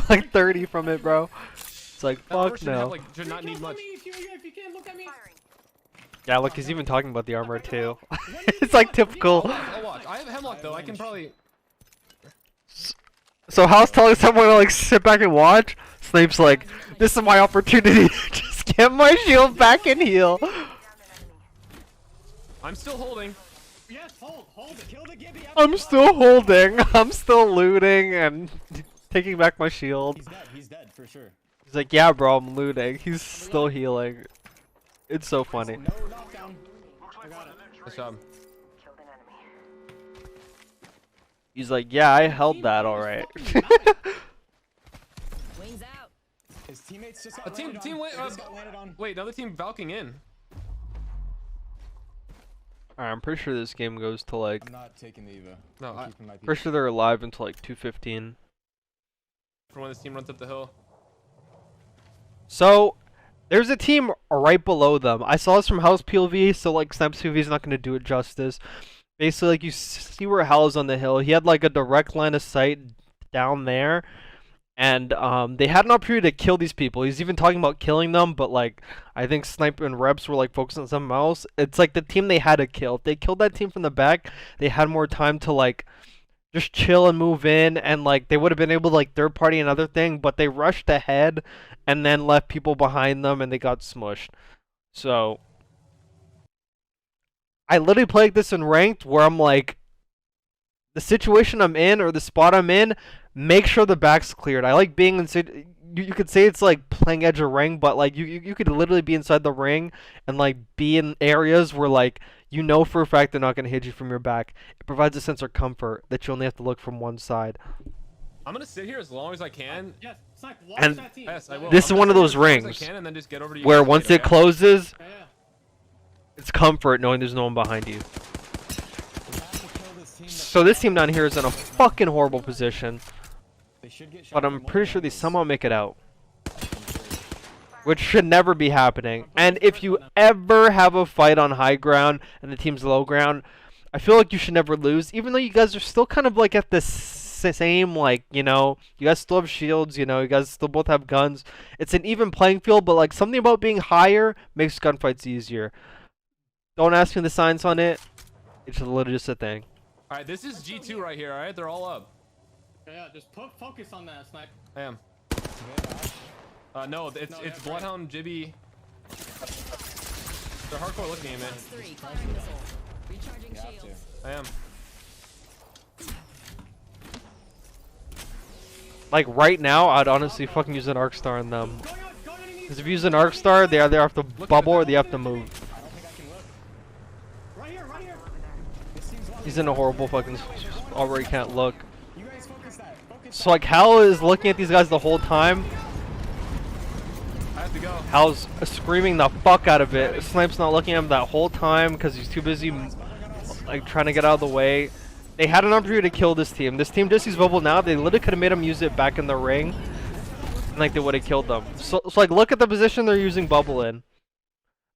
like 30 from it, bro. It's like, fuck no. Should not need much. If you can't look at me. Yeah, look, he's even talking about the armor too. It's like typical. I'll watch. I have hemlock though. I can probably. So Hal's telling someone to like sit back and watch. Snape's like, this is my opportunity to just get my shield back and heal. I'm still holding. Yes, hold it. Kill the Gibby. I'm still holding. I'm still looting and taking back my shield. He's dead for sure. He's like, yeah, bro, I'm looting. He's still healing. It's so funny. No knockdown. I got it. Nice job. He's like, yeah, I held that alright. Wings out. His teammates just A got team landed on. wait. They just got landed on. Wait, another team valking in. Alright, I'm pretty sure this game goes to like. I'm not taking the Eva. No, I'm keeping my Pretty people. sure they're alive until like 2:15. For when this team runs up the hill. So, there's a team right below them. I saw this from House POV, so like Snipes POV is not going to do it justice. Basically, like you see where Hal is on the hill. He had like a direct line of sight down there, and they had an opportunity to kill these people. He's even talking about killing them, but like I think Snipe and Reps were like focused on something else. It's like the team they had to kill. If they killed that team from the back, they had more time to like just chill and move in, and like they would have been able to like third party another thing, but they rushed ahead and then left people behind them and they got smushed. So I literally played this in ranked where I'm like, the situation I'm in or the spot I'm in, make sure the back's cleared. I like being inside. You could say it's like playing edge of ring, but like you could literally be inside the ring and like be in areas where like you know for a fact they're not gonna hit you from your back. It provides a sense of comfort that you only have to look from one side. I'm gonna sit here as long as I can. Yes, Snipe, watch And that team. Yes, I will. this is I'm one of gonna those sit here as long as rings I can and then just get over to you where guys once later, it closes, Yeah. it's comfort knowing there's no one behind you. We have to kill this team that So this team down here is in a fucking horrible position, They should get shot but I'm from pretty multiple sure they angles. somehow make it out, which should never be happening. And if you ever have a fight on high ground and the team's low ground, I feel like you should never lose, even though you guys are still kind of like at the same, like, you know, you guys still have shields, you know, you guys still both have guns. It's an even playing field, but like something about being higher makes gunfights easier. Don't ask me the science on it. It's literally just a thing. All right, this is G2 right here. All right, they're all up. Yeah, just focus on that, Snipe. I am. No, it's that's Bloodhound, Jibby. They're hardcore looking at me. Three, firing missile. Recharging You have shields. to. I am. Like right now, I'd honestly fucking use an Arc Star on them. Because if you use an Arc Star, they either have to bubble or they have to move. I don't think I can look. Right here, right here. This seems long. He's in a horrible fucking spot where he can't look. You guys focus that. Focus So like Hal is looking at these guys the whole time. I have to go. Hal's screaming the fuck out of it. Snipe's not looking at him that whole time because he's too busy like trying to get out of the way. They had an opportunity to kill this team. This team just uses bubble now. They literally could have made them use it back in the ring. And like they would have killed them. So like look at the position they're using bubble in.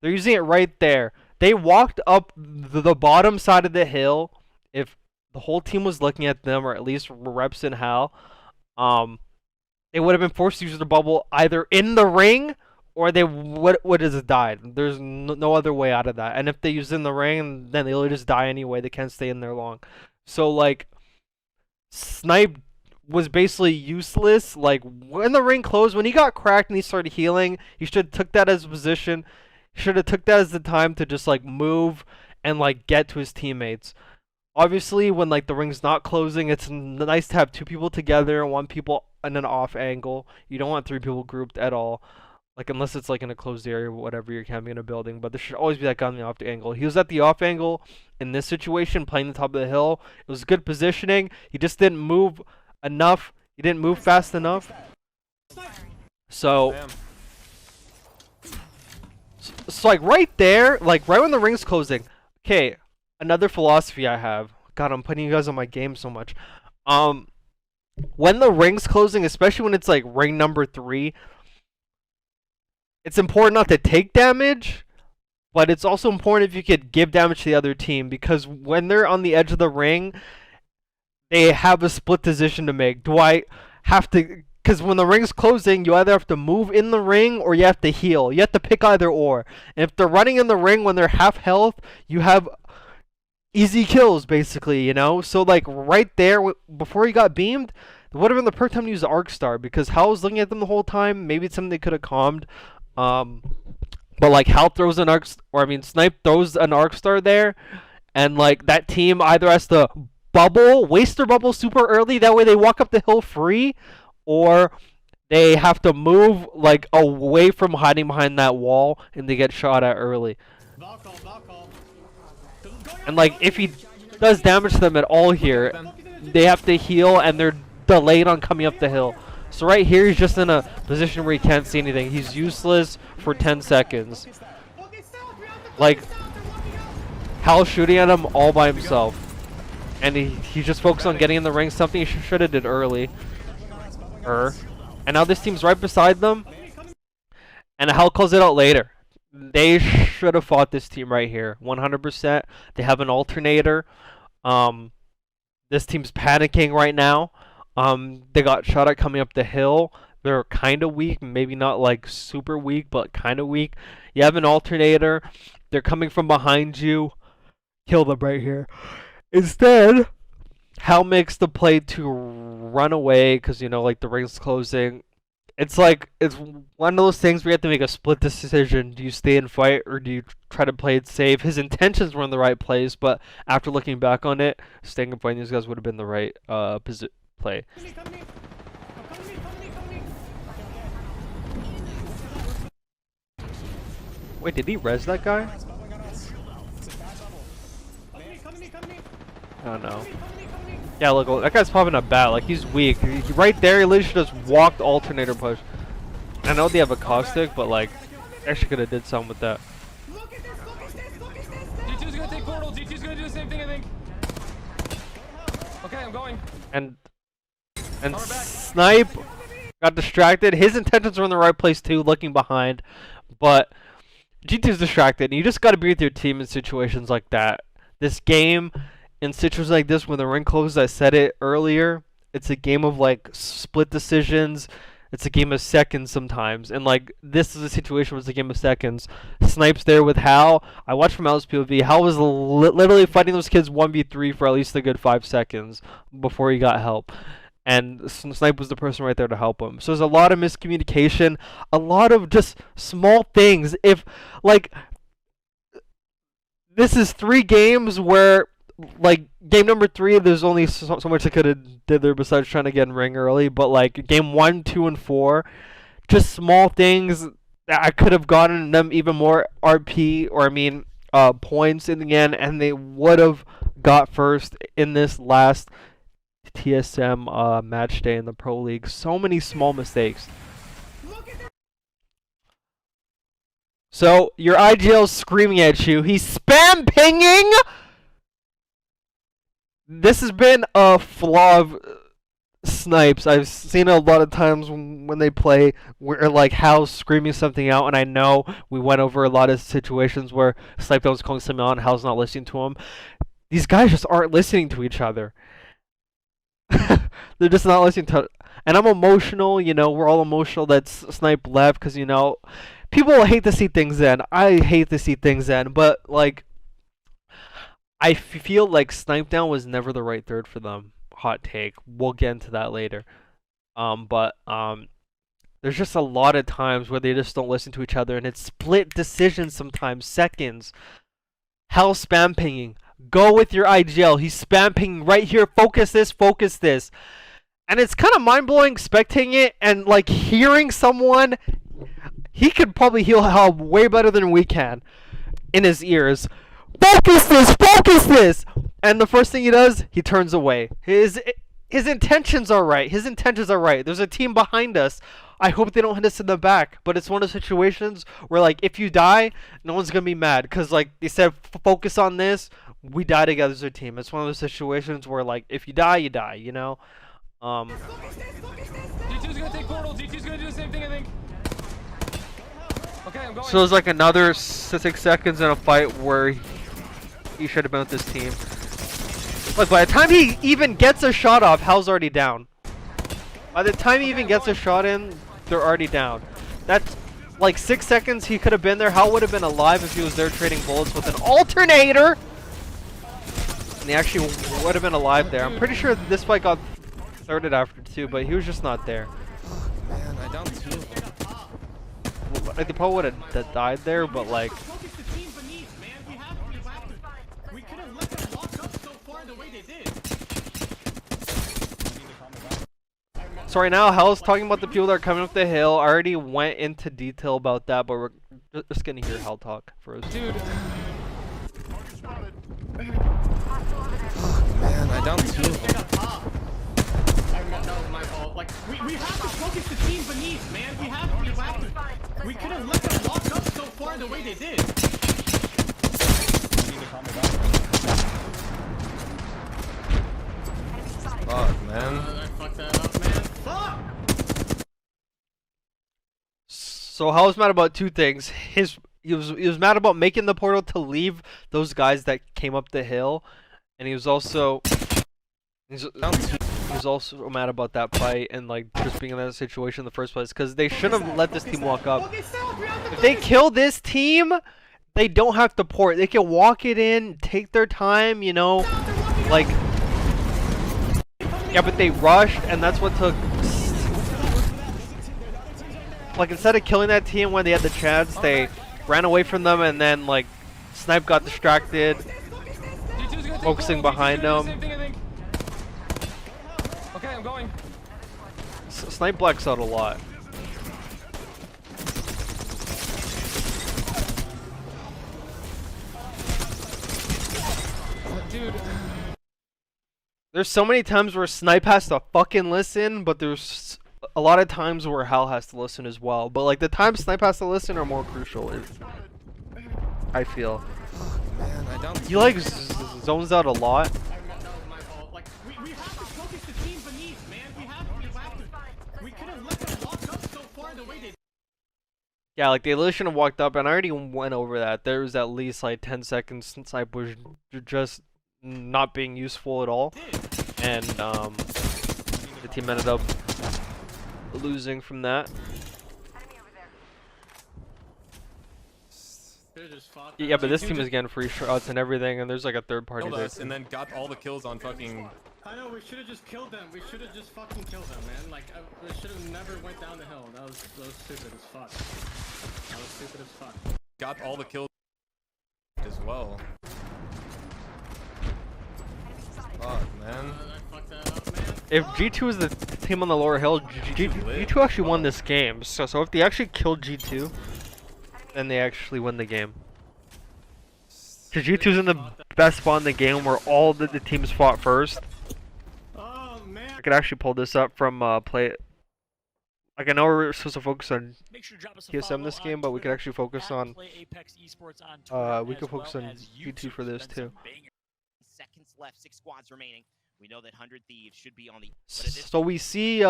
They're using it right there. They walked up the bottom side of the hill. If the whole team was looking at them, or at least Reps and Hal, they would have been forced to use the bubble either in the ring or they would have died. There's no other way out of that. And if they use it in the ring, then they'll just die anyway. They can't stay in there long. So like, Snipe was basically useless. Like when the ring closed, when he got cracked and he started healing, he should have took that as a position. He should have took that as the time to just like move and like get to his teammates. Obviously, when like the ring's not closing, it's nice to have two people together and one people in an off angle. You don't want three people grouped at all. Like unless it's like in a closed area or whatever, you're camping in a building. But there should always be that guy on the off angle. He was at the off angle in this situation, playing the top of the hill. It was good positioning. He just didn't move enough. He didn't move fast enough. So, I am. so like right there, like right when the ring's closing. Okay, another philosophy I have. God, I'm putting you guys on my game so much. When the ring's closing, especially when it's like ring number 3, it's important not to take damage, but it's also important if you could give damage to the other team, because when they're on the edge of the ring, they have a split decision to make. Do I have to... Because when the ring's closing, you either have to move in the ring or you have to heal. You have to pick either or. And if they're running in the ring when they're half health, you have easy kills, basically, you know? So, like, right there, before he got beamed, it would have been the perfect time to use the Arc Star, because Hal was looking at them the whole time. Maybe it's something they could have calmed. But like Hal throws an Snipe throws an Arc Star there, and like that team either has to waste their bubble super early, that way they walk up the hill free, or they have to move like away from hiding behind that wall and they get shot at early. And like if he does damage to them at all here, they have to heal and they're delayed on coming up the hill. So right here, he's just in a position where he can't see anything. He's useless for 10 seconds. Like, Hal's shooting at him all by himself. And he's just focused on getting in the ring, something he should have did early. And now this team's right beside them. And Hal calls it out later. They should have fought this team right here. 100%. They have an alternator. This team's panicking right now. They got shot at coming up the hill. They're kind of weak, maybe not like super weak, but kind of weak. You have an alternator. They're coming from behind you. Kill them right here. Instead, Hal makes the play to run away because, you know, like the ring's closing. It's like, it's one of those things where you have to make a split decision. Do you stay and fight or do you try to play it safe? His intentions were in the right place, but after looking back on it, staying and fighting these guys would have been the right play. Wait, did he res that guy? I don't know. Yeah, look, that guy's popping a bat. Like, he's weak. Right there, he literally should just walked alternator push. I know they have a caustic, but like, actually could have did something with that. G2's gonna take portal. G2's gonna do the same thing, I think. Okay, I'm going. And Snipe got distracted. His intentions were in the right place too, looking behind, but G2's distracted. And you just got to be with your team in situations like that. This game, in situations like this, when the ring closes, I said it earlier, it's a game of like split decisions. It's a game of seconds sometimes, and like this is a situation where it's a game of seconds. Snipe's there with Hal. I watched from Hal's POV. Hal was literally fighting those kids 1v3 for at least a good 5 seconds before he got help, and Snipe was the person right there to help him. So there's a lot of miscommunication, a lot of just small things. If like this is 3 games where, like, game number 3, there's only so much I could have did there besides trying to get in ring early. But like game 1, 2, and 4, just small things that I could have gotten them even more RP, or I mean, points in the end, and they would have got first in this last TSM match day in the Pro League. So many small mistakes. So your IGL's screaming at you. He's spam pinging. This has been a flaw of Snipes. I've seen it a lot of times when they play where like Hal's screaming something out, and I know we went over a lot of situations where Snipes was calling something out and Hal's not listening to him. These guys just aren't listening to each other. They're just not listening to, and I'm emotional, you know, we're all emotional that Snipe left, because, you know, people hate to see things end. I hate to see things end, but like I feel like Snip3down was never the right third for them. Hot take. We'll get into that later. But there's just a lot of times where they just don't listen to each other, and it's split decisions sometimes, seconds. Hell spam pinging. Go with your IGL. He's spam pinging right here. Focus this, focus this. And it's kind of mind-blowing spectating it and like hearing someone. He could probably heal Hell way better than we can in his ears. Focus this, focus this. And the first thing he does, he turns away. His intentions are right. His intentions are right. There's a team behind us. I hope they don't hit us in the back. But it's one of those situations where, like, if you die, no one's going to be mad. Because, like, they said, focus on this. We die together as a team. It's one of those situations where, like, if you die, you know? G2's going to take portal. G2's going to do the same thing, I think. Okay, I'm going. So there's, like, another 6 seconds in a fight where he should have been with this team. Look, by the time he even gets a shot off, Hal's already down. By the time he even gets a shot in, they're already down. That's like 6 seconds he could have been there. Hal would have been alive if he was there trading bullets with an alternator. And he actually would have been alive there. I'm pretty sure this fight got thirded after too, but he was just not there. Man, I downed 2 of them. Like, they probably would have died there, but like... We could have let them lock up so far the way they did. So right now, Hal's talking about the people that are coming up the hill. I already went into detail about that, but we're just gonna hear Hal talk first. Dude. Man, I downed 2 of them. That was my fault. Like, we have to focus the team beneath, man. We have to. We could have let them lock up so far the way they did. Fuck, man. I fucked that up, man. Fuck! So Hal was mad about 2 things. He was mad about making the portal to leave those guys that came up the hill, and he was also mad about that fight and like just being in that situation in the first place, because they shouldn't have let this team walk up. If they kill this team, they don't have to port. They can walk it in, take their time, you know, like. Yeah, but they rushed, and that's what took. Like, instead of killing that team when they had the chance, they ran away from them, and then like Snipe got distracted, focusing behind them. Okay, I'm going. Snipe blacks out a lot. Dude. There's so many times where Snipe has to fucking listen, but there's a lot of times where Hal has to listen as well. But like the times Snipe has to listen are more crucial, I feel. Man, I downed 2. He like zones out a lot. the way they Yeah, like they literally shouldn't have walked up, and I already went over that. There was at least like 10 seconds since I was just not being useful at all, and the team ended up losing from that. could've just fought Yeah, that. but this team is getting free shots and everything, and there's like a third party Killed there. us and then got all the kills on fucking. I know, we should have just killed them. We should have just fucking killed them, man. Like, we should have never went down the hill. That was stupid as fuck. That was stupid as fuck. Got all the kills as well. Fuck, man. I fucked that up, man. If G2 was the team on the lower hill, G2 actually won this game. So if they actually killed G2, then they actually win the game. Cause G2's in the best spot in the game where all the teams fought first. Oh, man. I could actually pull this up from play. Like I know we're supposed to focus on Make sure to drop us a TSM this follow game, on but we could Twitter, actually focus at on Play Apex Esports on Twitter, we could as focus well on as G2 for this There's been too. some bangers. Seconds left, 6 squads remaining. We know that 100 Thieves should be on the. So we see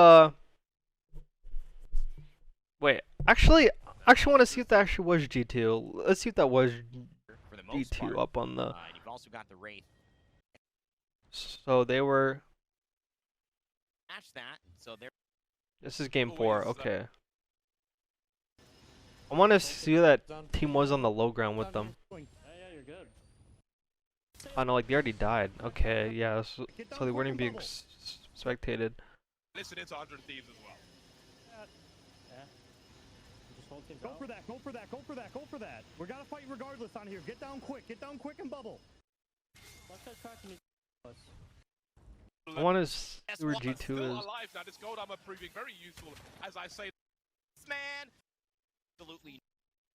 wait, actually I actually want to see if that actually was G2. Let's see if that was For the most G2 part. up on the. And you've also got the Wraith. So they were. Match that. So they're This is game 4. Okay. I want to see who that team was on the low ground with them. Yeah, you're good. I know, like they already died. Okay, yeah. So they weren't even being spectated. Listen into 100 Thieves as well. Go for that, go for that, go for that, go for that. We gotta fight regardless on here. Get down quick and bubble. I want to see where Still G2 is. alive now. This gold armor proving very useful, as I say. this man. Absolutely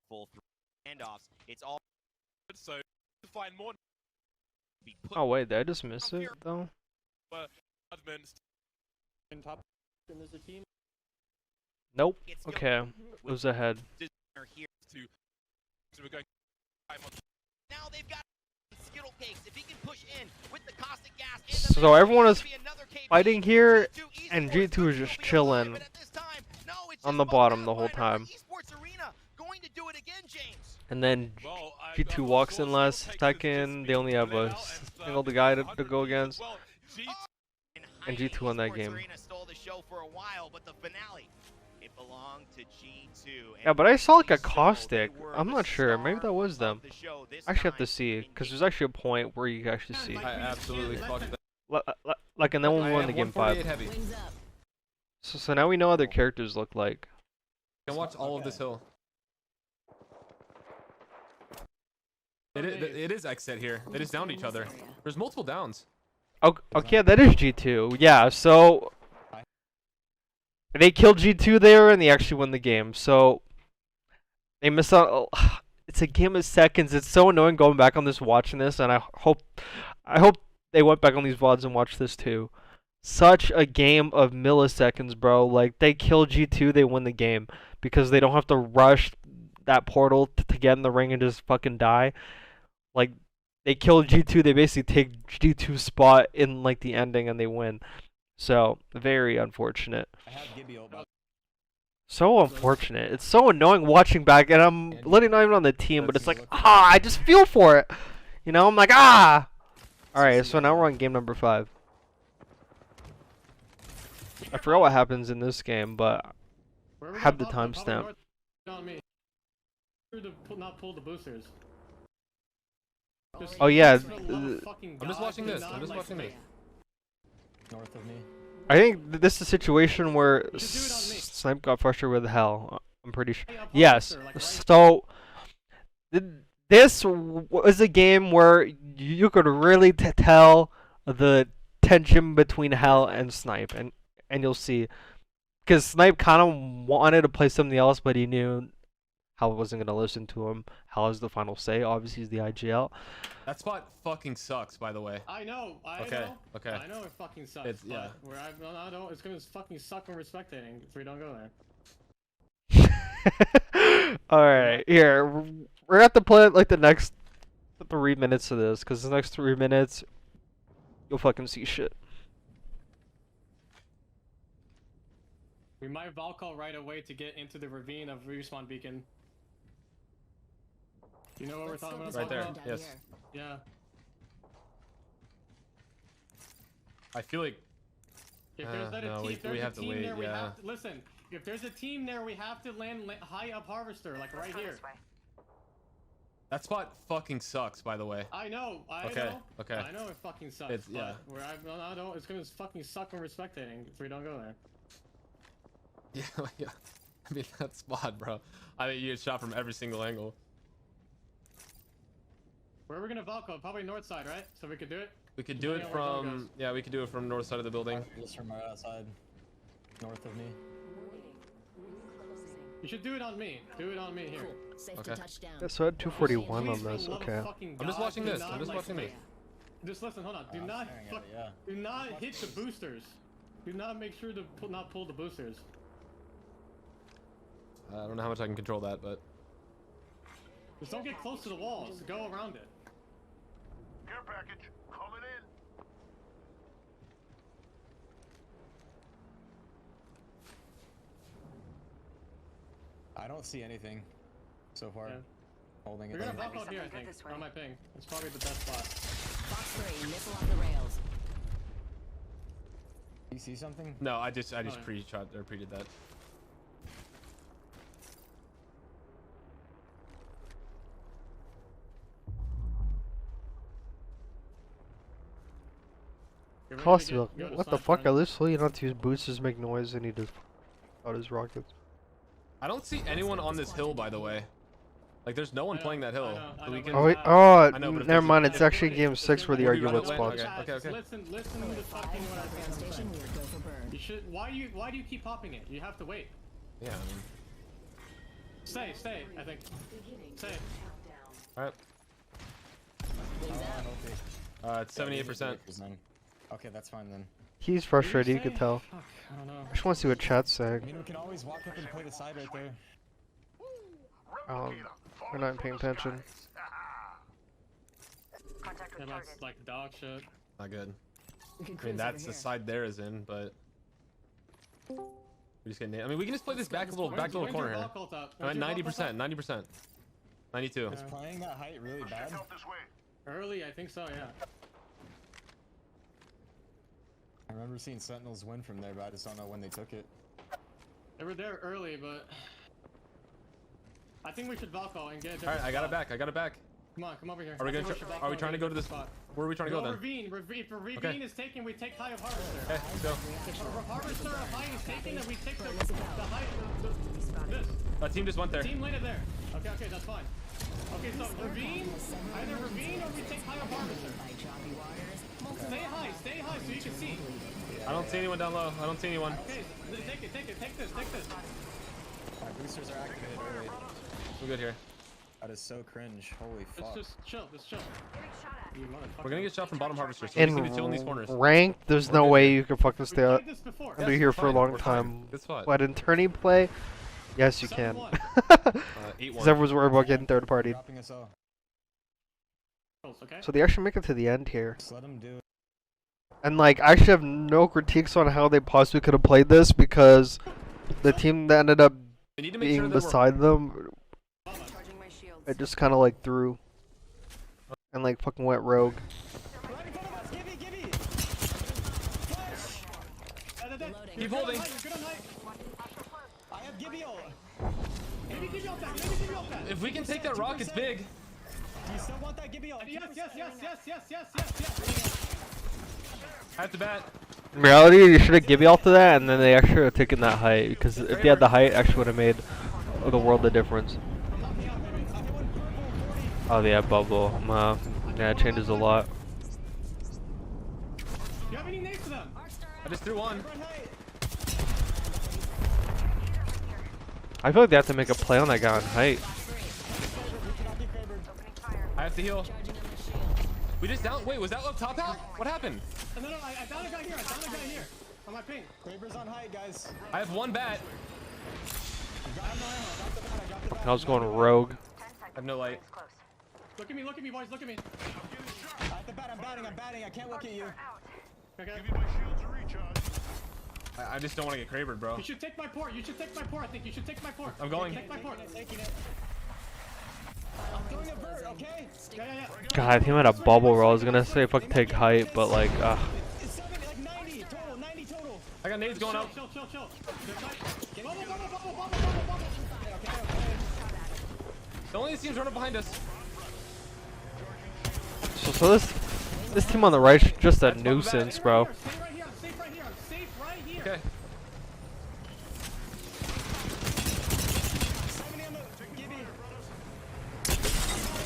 full through handoffs. It's all So to find more be put. Oh wait, did I just miss it though? admins. Nope. It's still Okay, it was ahead. here. So we're going. Now they've got Skittle Cakes. If he can push in with the caustic gas. And the So everyone is be another KP. fighting here, G2 and Esports G2 is will just be chilling alive, but at this time, no, it's on just the bottom Buckeye the whole Fighter. time. Esports Arena going to do it again, James. And then Well, G2 I'm walks sure in Skittle last Cakes is second. just They only have being a now, single and, guy to 100 go Thieves against. as well. And G2 won that Esports game. Arena stole the show for a while, but the finale, it belonged to G2. Yeah, but I saw like a So they caustic. were I'm the not sure. Maybe star that was of them. the show this I actually have time to see, in because game there's actually a point where you can actually see. I absolutely fucked that. Like, and then when we I won have the game 148 5. heavy. So now we know what their characters look like. You can watch all of this hill. It is exit here. They just downed each other. There's multiple downs. Okay, that is G2. Yeah, so they killed G2 there, and they actually won the game. So they miss out. It's a game of seconds. It's so annoying going back on this, watching this, and I hope they went back on these VODs and watched this too. Such a game of milliseconds, bro. Like they kill G2, they win the game because they don't have to rush that portal to get in the ring and just fucking die. Like they kill G2, they basically take G2's spot in like the ending and they win. So very unfortunate. I have Gibby ult, but So unfortunate. It's so annoying watching back, and I'm literally not even on the team, but it's like, I just feel for it. You know, I'm like, Alright, so now we're on game number 5. I forgot what happens in this game, but I have the timestamp. Not pull the boosters. Oh yeah, I'm just watching this. I'm just watching this. north of me. I think this is a situation where Snipe got frustrated with Hell. I'm pretty sure. Yes. So this was a game where you could really tell the tension between Hell and Snipe, and you'll see, because Snipe kind of wanted to play something else, but he knew Hell wasn't gonna listen to him. Hell has the final say. Obviously, he's the IGL. That spot fucking sucks, by the way. I know. Okay. I know it fucking sucks. It's- yeah. But I don't. It's gonna fucking suck when we're spectating if we don't go there. Alright, here. We're gonna have to play like the next 3 minutes of this, because the next 3 minutes, you'll fucking see shit. We might Valkyrie right away to get into the ravine of respawn beacon. You know what we're talking about? Right there. Yes. Yeah. I feel like. If there's not a no, team, we if there's have a to team wait. there, we Yeah. have to, listen. If there's a team there, we have to land high up harvester, like right here. That spot fucking sucks, by the way. I know. I Okay, know. okay. I know it fucking sucks. It's- but yeah. I don't. It's gonna fucking suck when we're spectating if we don't go there. Yeah, yeah. I mean, that spot, bro. I mean, you get shot from every single angle. Where are we gonna Valko? Probably north side, right? So we could do it. We could do it Depending on where from. Yeah, we could do it from north side of the building. Just from right outside, north of me. You should do it on me. Do it on me here. Okay. Yeah, so I had 241 on Please, for this. the love of Okay. fucking I'm just God, watching do this. not, I'm just like, watching this. Just listen. Hold on. Do I'm not staring at fuck. it, yeah. Do not hit the boosters. Do not make sure to not pull the boosters. I don't know how much I can control that, but. Just don't get close to the walls. Go around it. Care package coming in. I don't see anything so far. Yeah. Holding We're it. gonna in. Valko here, I think. On my ping. It's probably the best spot. Box 3, missile off the rails. You see something? No, I just yeah. pre-shot or pre-did that. Get ready to Cost go to what the sniper fuck? and- I literally not to use boosters make noise and he just out his rockets. I don't see anyone on this hill, by the way. Like, there's no one I know, playing that hill. I know, So I we know, can. but Oh wait, I oh, know, but if never there's- mind. It's actually game 6 where the Where do you argument run away? spots. Okay. Listen to the fucking what I'm saying. You should. Why do you keep popping it? You have to wait. Yeah. I mean, Stay. I think. Stay. all right. It's 78%. Okay, that's fine then. He's frustrated. You Stay? could tell. Fuck, I don't know. I just want to see what chat's saying. I mean, we can always walk up and play the side right there. We're not paying attention. Yeah, that's like dog shit. Not good. I mean, that's the side there is in, but. We just get I mean, we can just play this back a little When's your corner here. Valk ult up? I'm at When's your Valk ult 90%. up? 90%. 92. Is playing that height really bad? Help this way. Early, I think so. Yeah. I remember seeing Sentinels win from there, but I just don't know when they took it. They were there early, but I think we should Valko and get. All right, I got it back. Come on, come over here. Are we I think gonna? should Are Valko we and trying to get go to the this? spot. Where are we trying to go then? Ravine. If a ravine Okay. is taken, we take high of harvester. Okay, let's go. If a harvester of high is taken, then we take the high. This. Team just went there. Team landed there. Okay, that's fine. Okay, so ravine, either ravine or we take high of harvester. Stay high so you can see. I don't see anyone down low. I don't see anyone. Okay, take this. My boosters are activated early. We're good here. That is so cringe. Holy fuck. Just chill. You motherfucker. We're gonna get shot from bottom harvester, so we just need to chill in these In corners. ranked, there's We're no good way here. you can fucking stay up We've tried this before. and be Yes, here we're for a fine, long we're fine. time. Good spot. But in tourney play, yes you can. 7-1. 8-1. Because everyone's worried about getting third party. Dropping us all. Okay. So they actually make it to the end here. Just let them do it. And like, I actually have no critiques on how they possibly could have played this because the team that ended up We need to make being sure that we're. beside them, Charging my shields. it just kind of like threw and like fucking went rogue. Right in front of us! Gibby! Flash! Keep holding. Good on height. I have Gibby ult! Maybe give you up that. If we can take that rock, it's big. Do you still want that Gibby ult? Yes. I have to bat. In reality, you should have given off to that, and then they actually would have taken that height because if they had the height, it actually would have made the world of difference. Oh yeah, bubble. Yeah, it changes a lot. Do you have any nades for them? I just threw one. I feel like they have to make a play on that guy on height. I have to heal. We just down. Wait, was that up top out? What happened? No, I found a guy here. On my ping. Kraber's on height, guys. I have one bat. I was going rogue. I have no light. Look at me, boys. Look at me. I have to bat. I'm batting. I can't look at you. Okay. Give you my shields to recharge. I just don't want to get cravered, bro. You should take my port. You should take my port. I think you should take my port. I'm going. Take my port. I'm doing a bird, okay? Yeah. God, he had a bubble roll. I was gonna say fuck take height, but like, It's 7, like 90 total, 90 total. I got nades going up. Chill. Bubble. Okay. The only team's running behind us. so this team on the right's just a nuisance, bro. Stay right here. I'm safe right here. I'm safe right here. Okay.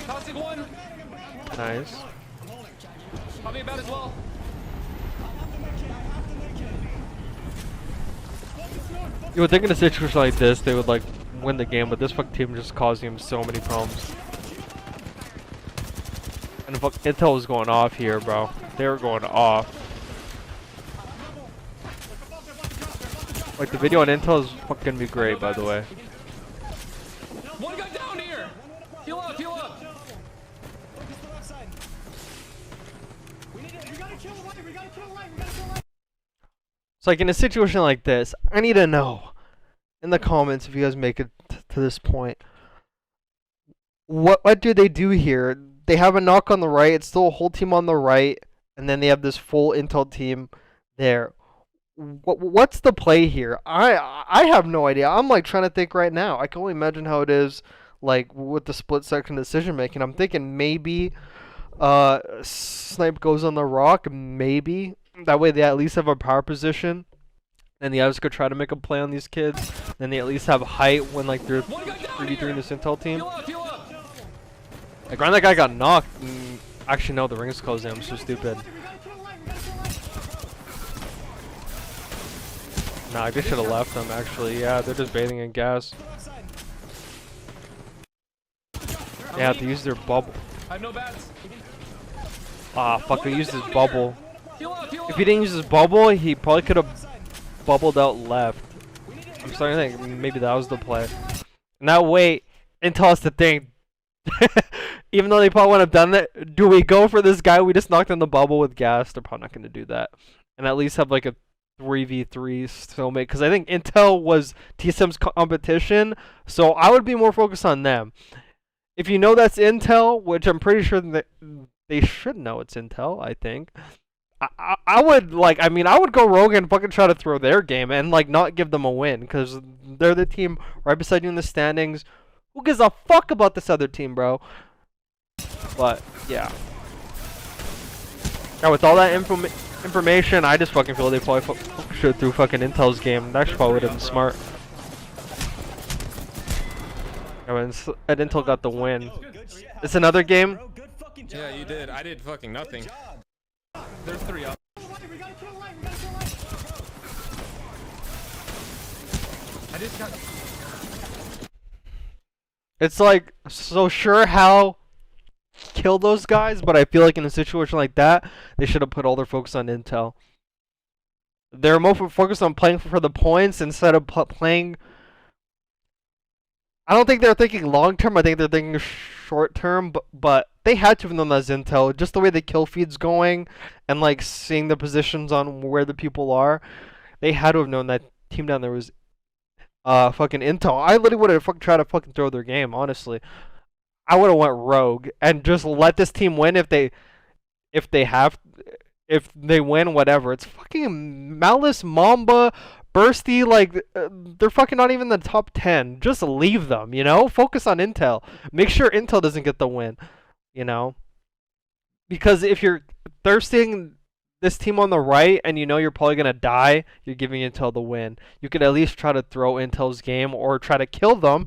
Toxic one. Nice. Popping about as well. You would think in a situation like this they would like win the game, but this fuck team just causing him so many problems. And fuck Intel was going off here, bro. They were going off. Like the video on Intel is fucking gonna be great, by the way. One guy down here. Heal up. So like in a situation like this, I need to know in the comments if you guys make it to this point. What do they do here? They have a knock on the right, it's still a whole team on the right, and then they have this full Intel team there. What's the play here? I have no idea. I'm like trying to think right now. I can only imagine how it is like with the split second decision making. I'm thinking maybe Snipe goes on the rock, maybe. That way they at least have a power position. And the others could try to make a play on these kids. Then they at least have height when like they're 3v3 in this Intel team. Like when that guy got knocked. Actually no, the ring's closing. I'm so stupid. Nah, I just should have left them actually. Yeah, they're just bathing in gas. They have to use their bubble. I have no bats. Ah, fuck, he used his bubble. If he didn't use his bubble, he probably could have bubbled out left. I'm starting to think maybe that was the play. And that way, Intel has to think. Even though they probably wouldn't have done that, do we go for this guy? We just knocked in the bubble with gas. They're probably not going to do that. And at least have like a 3v3 stalemate. Because I think Intel was TSM's competition. So I would be more focused on them. If you know that's Intel, which I'm pretty sure that they should know it's Intel, I think. I would like, I mean, I would go rogue and fucking try to throw their game and like not give them a win because they're the team right beside you in the standings. Who gives a fuck about this other team, bro? But yeah. Now with all that information, I just fucking feel they probably should through fucking Intel's game. That probably would have been smart. And Intel got the win. It's another game. Yeah, you did. I did fucking nothing. There's 3 up. I just got. It's like, so sure how kill those guys, but I feel like in a situation like that, they should have put all their focus on Intel. They're more focused on playing for the points instead of playing. I don't think they're thinking long term. I think they're thinking short term. But they had to have known that's Intel. Just the way the kill feed's going, and like seeing the positions on where the people are, they had to have known that team down there was fucking Intel. I literally would have tried to fucking throw their game. Honestly, I would have went rogue and just let this team win if they win, whatever. It's fucking Malice, Mamba, Bursty, like, they're fucking not even in the top 10. Just leave them, you know? Focus on Intel. Make sure Intel doesn't get the win, you know? Because if you're thirsting this team on the right and you know you're probably going to die, you're giving Intel the win. You could at least try to throw Intel's game or try to kill them.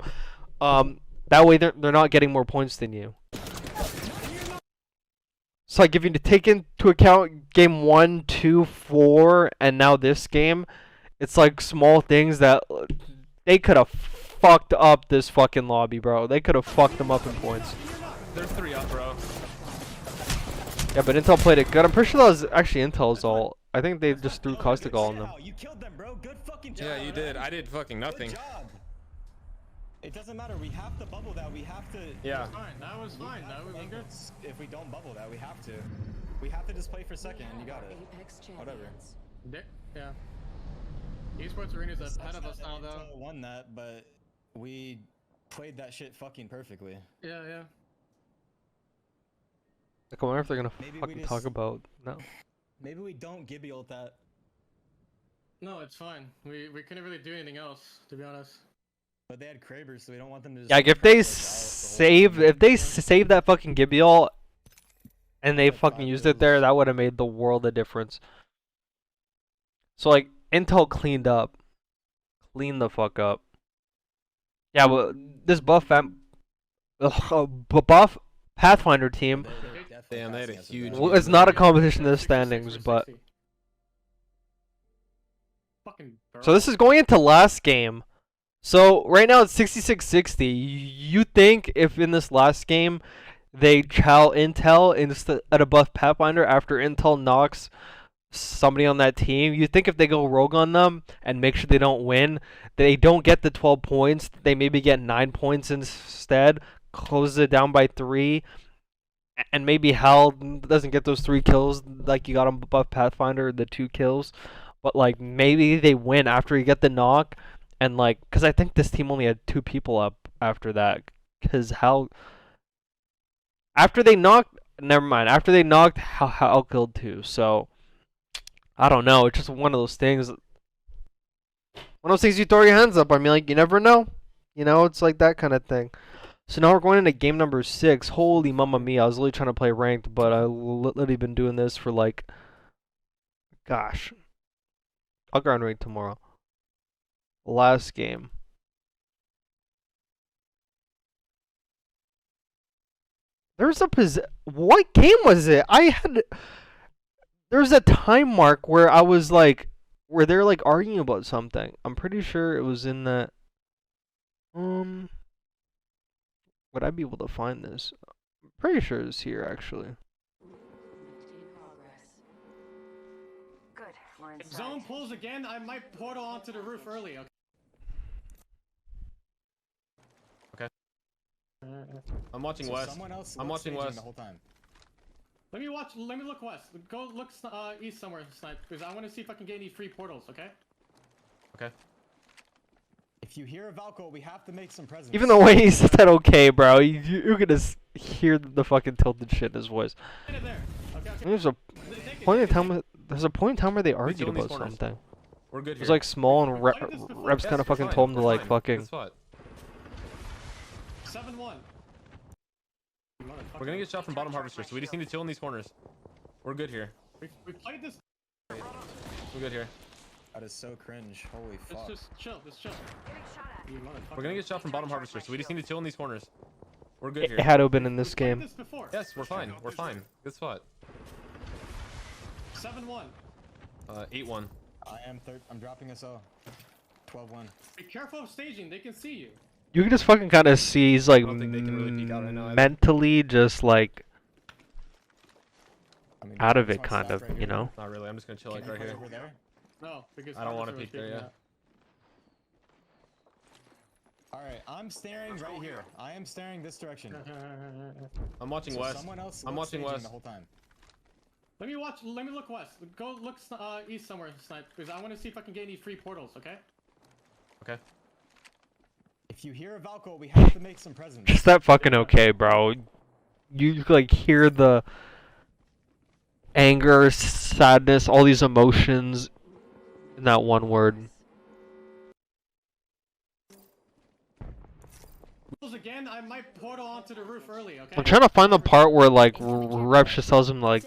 That way they're not getting more points than you. So like if you take into account game 1, 2, 4, and now this game, it's like small things that they could have fucked up this fucking lobby, bro. They could have fucked them up in points. There's 3 up, bro. Yeah, but Intel played it good. I'm pretty sure that was actually Intel's ult. I think they just threw caustic all on them. You killed them, bro. Good fucking job. Yeah, you did. I did fucking nothing. It doesn't matter. We have to bubble that. We have to. Yeah. That was fine. That was good. If we don't bubble that, we have to. We have to just play for second. You got it. Whatever. Yeah. Esports Arena's ahead of us now, though. Won that, but we played that shit fucking perfectly. Yeah, yeah. Like, I wonder if they're gonna Maybe we fucking just- talk about no. Maybe we don't Gibby ult that. No, it's fine. We couldn't really do anything else, to be honest. But they had Kraber, so we don't want them to just... Yeah, like, if they save that fucking Gibeol and they fucking used it there, that would have made the world of difference. So like Intel cleaned the fuck up. Yeah, but this buff Pathfinder team Damn, they had a huge. well, it's not a competition in the standings, but Fucking so this is going into last game. So right now it's 66-60. You think if in this last game they chow Intel instead of buff Pathfinder after Intel knocks somebody on that team, you think if they go rogue on them and make sure they don't win, they don't get the 12 points, they maybe get 9 points instead, closes it down by 3, and maybe Hal doesn't get those 3 kills like you got on buff Pathfinder, the 2 kills, but like maybe they win after you get the knock, and like, because I think this team only had 2 people up after that, because Hal, after they knocked, after they knocked, Hal killed 2, so I don't know. It's just one of those things. One of those things you throw your hands up. I mean, like, you never know. You know, it's like that kind of thing. So now we're going into game number 6. Holy mamma mia. I was really trying to play ranked, but I've literally been doing this for like, gosh. I'll go on ranked tomorrow. Last game. There's a what game was it? There was a time mark where I was like, where they're like arguing about something. I'm pretty sure it was in that. Would I be able to find this? I'm pretty sure it's here actually. Good. We're If inside. zone pulls again, I might portal onto the roof early, okay? I'm watching So west. someone else I'm was watching staging west. the whole time. Let me look west. Go look east somewhere, Snipe, because I want to see if I can get any free portals, okay? Okay. If you hear a Valko, we have to make some presents. Even the way he said that, okay, bro, you're gonna hear the fucking tilted shit in his voice. Get it there. Okay, okay. There's a point in time. There's a point in time where they argued killing these about corners. something. We're good It here. was like small, and We've played this before. Reps Yes, kind of we're fucking fine, told him to we're like fine. fucking. Good spot. 7-1. We're gonna get shot from bottom harvester, so we just need to chill in these corners. We're good here. We played this. We're good here. That is so cringe. Holy fuck. Let's just chill. Let's chill. You motherfucker. We're gonna get shot from bottom harvester, so we just need to chill in these corners. We're good It here. had to have been in this We've played game. this before. Yes, we're fine. We're fine. Good spot. 7-1. 8-1. I'm dropping us all. 12-1. Be careful of staging. They can see you. You can just fucking kind of see he's like I don't think they can really peek out right now either. mentally just like I mean, out of this it, one's kind stacked of, right you here. know. Not really. I'm just gonna chill like Can you right put here. over there? No, because I don't want to Harvester peek was there. peeking Yeah. out. Alright, I'm staring right here. I am staring this direction. I'm watching So west. someone else I'm was watching staging west. the whole time. Let me look west. Go look east somewhere, Snipe, because I want to see if I can get any free portals, okay? Okay. If you hear a Valko, we have to make some presents. Just that fucking okay, bro. You like hear the anger, sadness, all these emotions in that one word. Again, I might portal onto the roof early, okay? I'm trying to find the part where like Reps just tells him like,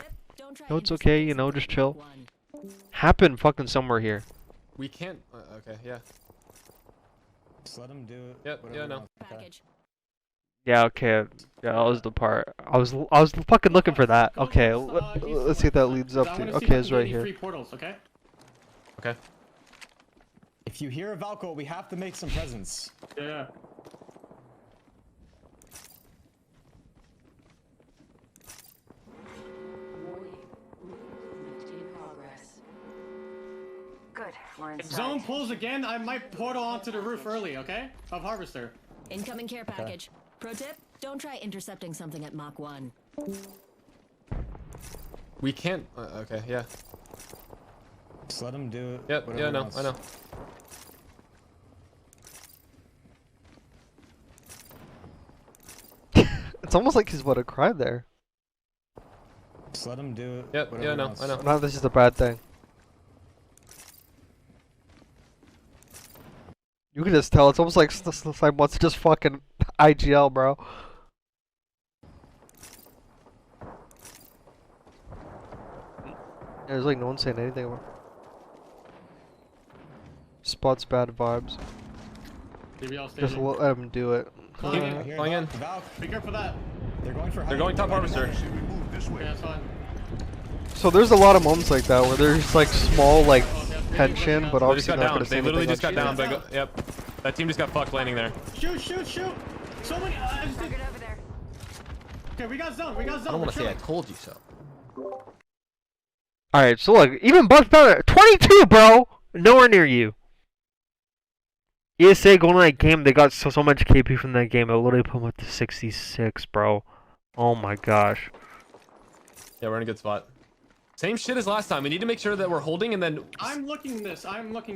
no, it's okay, you know, just chill. Happened fucking somewhere here. We can't. Okay. Yeah. Just let him do it. Yep, whatever yeah, he no. wants, okay? Yeah, okay. Yeah, that was the part. I was fucking looking for that. Okay, let's see what that leads up to. Okay, it's right here. Free portals, okay? Okay. If you hear a Valko, we have to make some presents. Yeah. Good. We're If inside. zone pulls again, I might portal onto the roof early, okay? Of Harvester. Incoming care package. Pro tip: don't try intercepting something at Mach 1. We can't. Okay. Yeah. Just let him do it. Yep, whatever yeah, I he know, wants. I know. It's almost like he's about to cry there. Just let him do it. Yep, whatever yeah, I he know, wants. I know. Now this is a bad thing. You can just tell. It's almost like Snip wants to just fucking IGL, bro. Yeah, there's like no one saying anything about. Spot's bad vibes. Just let him do it. Flying in. Be careful for that. They're going for. They're going top harvester. Okay, that's fine. So there's a lot of moments like that where there's like small like tension, but They just obviously got not down. gonna say They literally anything just got on down. shit. But yep. That team just got fucked landing there. Shoot, shoot, shoot! So many. Okay, we got zone. We got zone. I don't want We're to say I chilling. told you so. Alright, so look, even Buck's better. 22, bro! Nowhere near you. ESA going to that game, they got so much KP from that game. I literally put them up to 66, bro. Oh my gosh. Yeah, we're in a good spot. Same shit as last time. We need to make sure that we're holding and then. I'm looking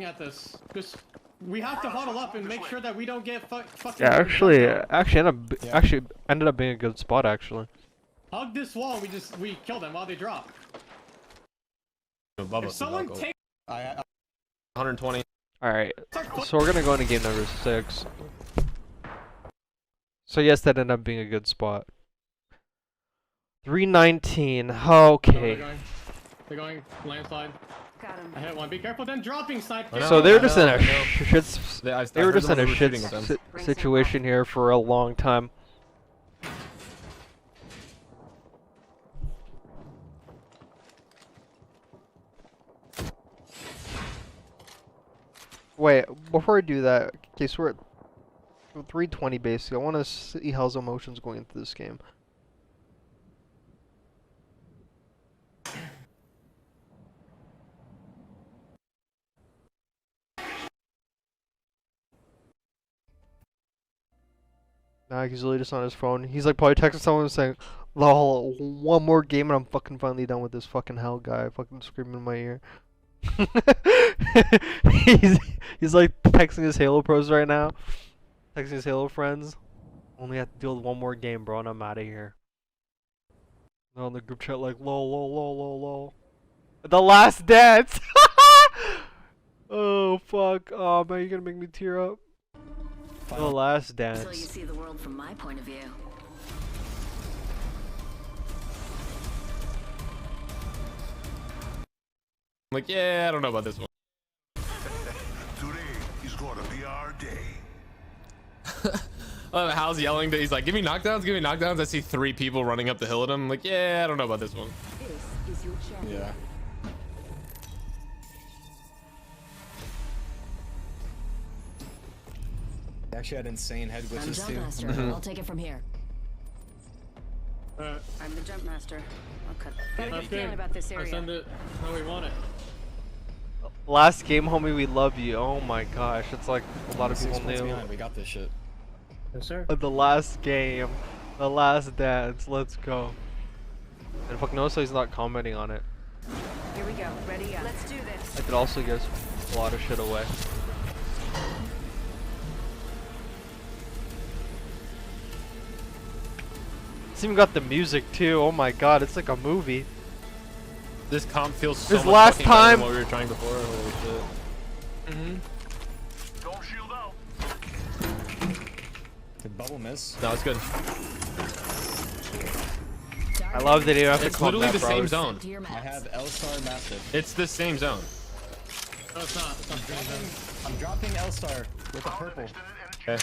at this. Just we have to huddle up and make sure that we don't get fucking. Yeah, actually ended up being a good spot, actually. Hug this wall. We kill them while they drop. Above If us, someone Bubba. take. 120. Alright, so we're gonna go into game number 6. So yes, that ended up being a good spot. 319. Okay. They're going landslide. I hit one. Be careful, then dropping snipe. So they were just in a They were just in a shit situation here for a long time. Wait, before I do that, okay, so we're at 320 basically. I want to see how's emotions going into this game. Nah, he's really just on his phone. He's like probably texting someone saying, "Lol, one more game and I'm fucking finally done with this fucking hell guy." Fucking screaming in my ear. he's like texting his Halo pros right now. Texting his Halo friends. Only have to deal with one more game, bro, and I'm out of here. They're on the group chat like, lol, lol, lol, lol, lol. The Last Dance! Oh, fuck. Oh, man, you're gonna make me tear up. The Last Dance. So you see the world from my point of view. I'm like, yeah, I don't know about this one. Today is gonna be our day. Hal's yelling that he's like, give me knockdowns, give me knockdowns. I see 3 people running up the hill at him. I'm like, yeah, I don't know about this one. This is your champion. Yeah. They actually had insane head I'm glitches jump too. master. I'll take it from here. I'm the jump master. I'll cut. Got a That's good feeling good. about this I area. send it how we want it. Last game, homie, we love you. Oh my gosh, it's like a lot of 6 people points knew. behind. We got this shit. Yes, sir. The Last Game. The Last Dance. Let's go. And fuck no, so he's not commenting on it. Here we go. Ready up. Let's do this. I could also give a lot of shit away. It's even got the music too. Oh my god, it's like a movie. This comp feels so This much last fucking better than time- what we were trying before. Holy shit. Don't shield out. Did bubble miss? No, it's good. I love that you have to It's calm literally that, the bro. same zone. I have L-Star Massive. It's the same zone. No, it's not. It's not. I'm dropping L-Star with a purple. Okay.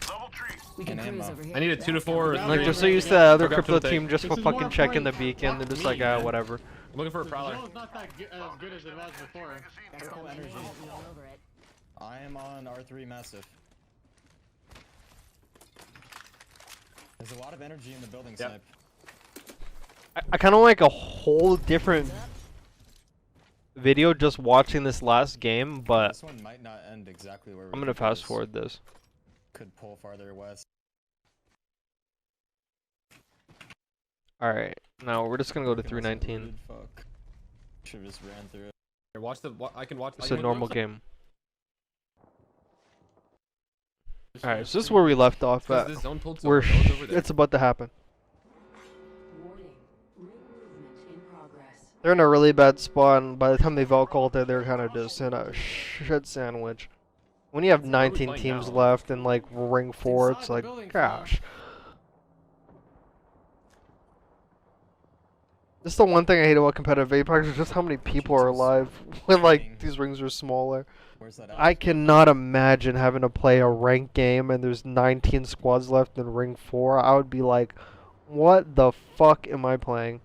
Level 3. We can And cruise ammo. over here. I need a 2 to 4. Yeah, Like, yeah, just so yeah, you yeah. said, the other Look up to crypto the team thing. just This for is fucking more checking the important. beacon. They're Fuck just like, me, man. whatever. I'm looking for a prowler. It's not that as good as it was before. Purple energy. All over it. I am on R3 Massive. There's a lot of energy in the building, Yep. Snipe. I kind of like a whole different video just watching this last game, but This one might not end exactly where I'm gonna think it fast is. forward this. Could pull farther west. Alright, now we're just gonna go to Fucking also 319. rooted, fuck. Should've just ran through it. Here, watch the. I can watch. It's a normal game. Alright, so this is where we left off at. This zone pulled so We're hard, over there. it's about to happen. They're in a really bad spot, and by the time they Valk ulted, they're kind of just in a shit sandwich. When you have 19 teams left in like ring 4, it's like, gosh. This is the one thing I hate about competitive Apex, is just how many people are alive when like these rings are smaller. I cannot imagine having to play a ranked game and there's 19 squads left in ring 4. I would be like, what the fuck am I playing?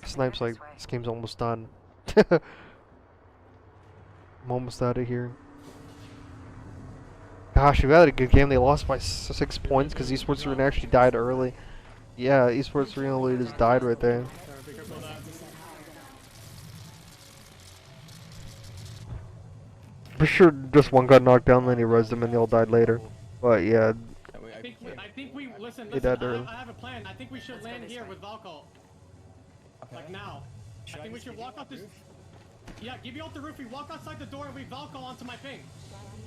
Snipe's like, this game's almost done. I'm almost out of here. Gosh, we've had a good game. They lost by 6 points because Esports Arena actually died early. Yeah, Esports Arena literally just died right there. For sure, just one got knocked down, then he rezzed them, and they all died later. But yeah, I think we listen. They died early. I have a plan. I think we should land here with Valko. Like now. I think we should walk up this. Yeah, give you off the roof. We walk outside the door and we Valko onto my ping.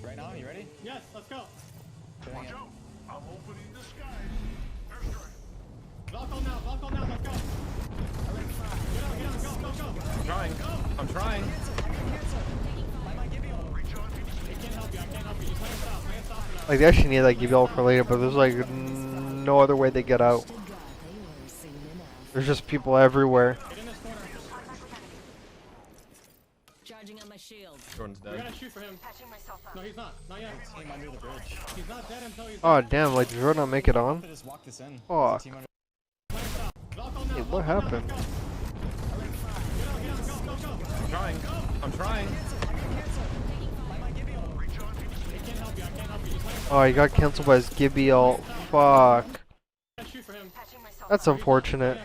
Right now, you ready? Yes, let's go. Watch out. I'm opening the skies. Valko now, let's go. Get on, go. I'm trying. I'm trying. I can't help you. Just land stop. like they actually need that give y'all for later, but there's like no other way they get out. There's just people everywhere. Charging on my shield. Jordan's We dead. gotta shoot for him. No, he's not. Not yet. Team under the bridge. He's not dead until he's Oh damn, like did Jordan not make it on? Just walk this in. Fuck. Team under Hey, what happened? I'm trying. Oh, he got cancelled by his Gibby ult. Fuck. That's unfortunate.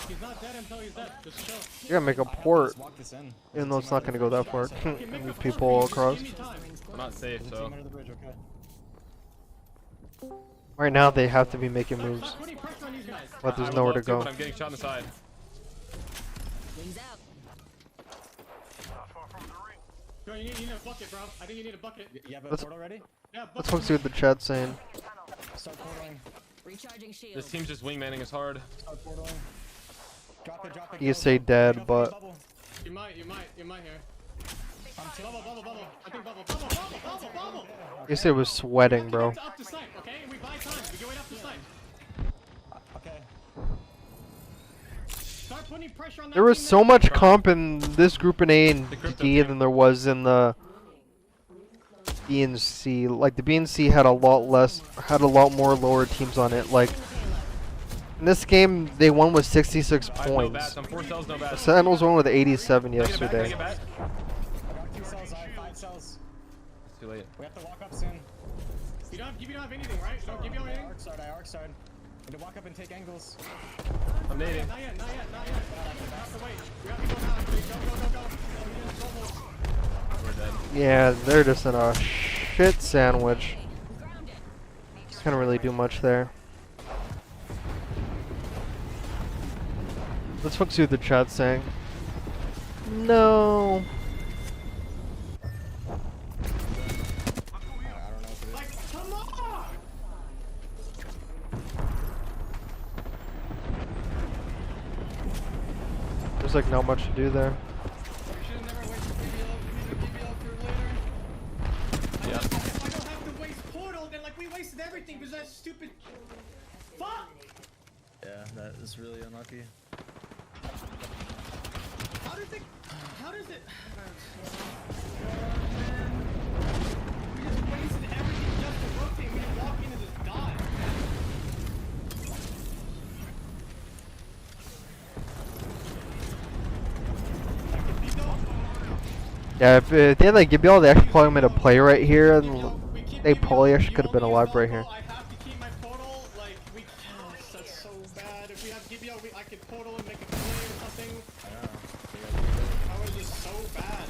He's not dead until he's dead. Just chill. You gotta make a port. walk this in. Even though it's not gonna go that far. Move people all across. I'm not safe, Team so. under the bridge, okay. Right now they have to be making moves. Stop putting pressure on these guys. But there's I would nowhere to love go. But I'm getting shot in the side. Wings out. Not far from the ring. Bro, you need a bucket, bro. I think you need a bucket. You have a Let's- portal ready? Yeah, Let's bucket. see what the chat's saying. Start portaling. Recharging shield. This team's just wingmanning us hard. Start portaling. Drop it. You go, say go. dead, Jump in, but bubble. You might here. Bubble. I think bubble. you say it was sweating, bro. Up to sight, okay? And we buy time. We go right up to sight. Okay. Start putting pressure on that There was team so that- much comp in this group in A and D than there was in the B and C. Like the B and C had a lot more lower teams on it. Like in this game, they won with 66 I have no points. bats. I'm 4 cells, no bats. Sentinels won with 87 Can I get a bat? Can I yesterday. get a bat? I got 2 cells, I have 5 cells. It's too late. We have to walk up soon. You don't have anything, right? You don't give you anything? I arc side. We need to walk up and take angles. I'm nading. Not yet. We have to wait. We have to go now. Go. We're dead. Yeah, they're just in a shit sandwich. Can't really do much there. Let's see what the chat's saying. No. Like, come on! There's like not much to do there. We should have never wasted BBL for later. Yeah. If I don't have to waste portal, then like we wasted everything because that stupid. Fuck! Yeah, that is really unlucky. How does it? We just wasted everything just to rotate. We didn't walk in and just die. Yeah, if they had like Gibby, they actually probably made a play right here, and they probably actually could have been alive right here. I have to keep my portal. Like that's so bad. If we have Gibby, I could portal and make a play or something. That was just so bad.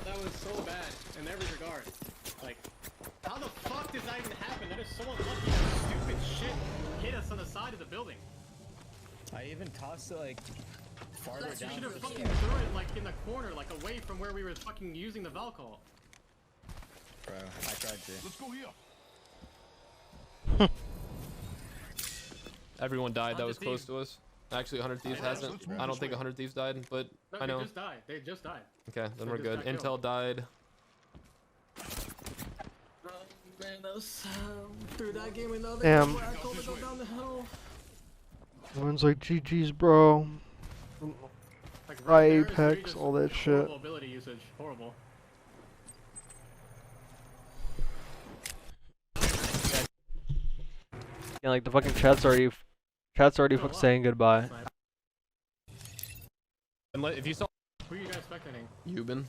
That was so bad in every regard. Like, how the fuck did that even happen? That is so unlucky. That stupid shit hit us on the side of the building. I even tossed it like farther You down. should have the fucking field. threw it like in the corner, like away from where we were fucking using the Valcol. Bro, I tried to. Let's go here. Everyone died that was 100 close to us. Actually, 100 Thieves Yeah, hasn't. let's move I don't this think way. 100 Thieves died, but No, I know. They just died. They just died. Okay, then They we're just good. got Intel killed. died. Oh, man, that was through that game another Damn. black hole to go down the hill. Everyone's like, GG's, bro. Like Try there is literally Apex, just all that shit. horrible ability usage. Horrible. Yeah, like the fucking chat's already saying goodbye. And if you saw Who are you guys spectating? Euban,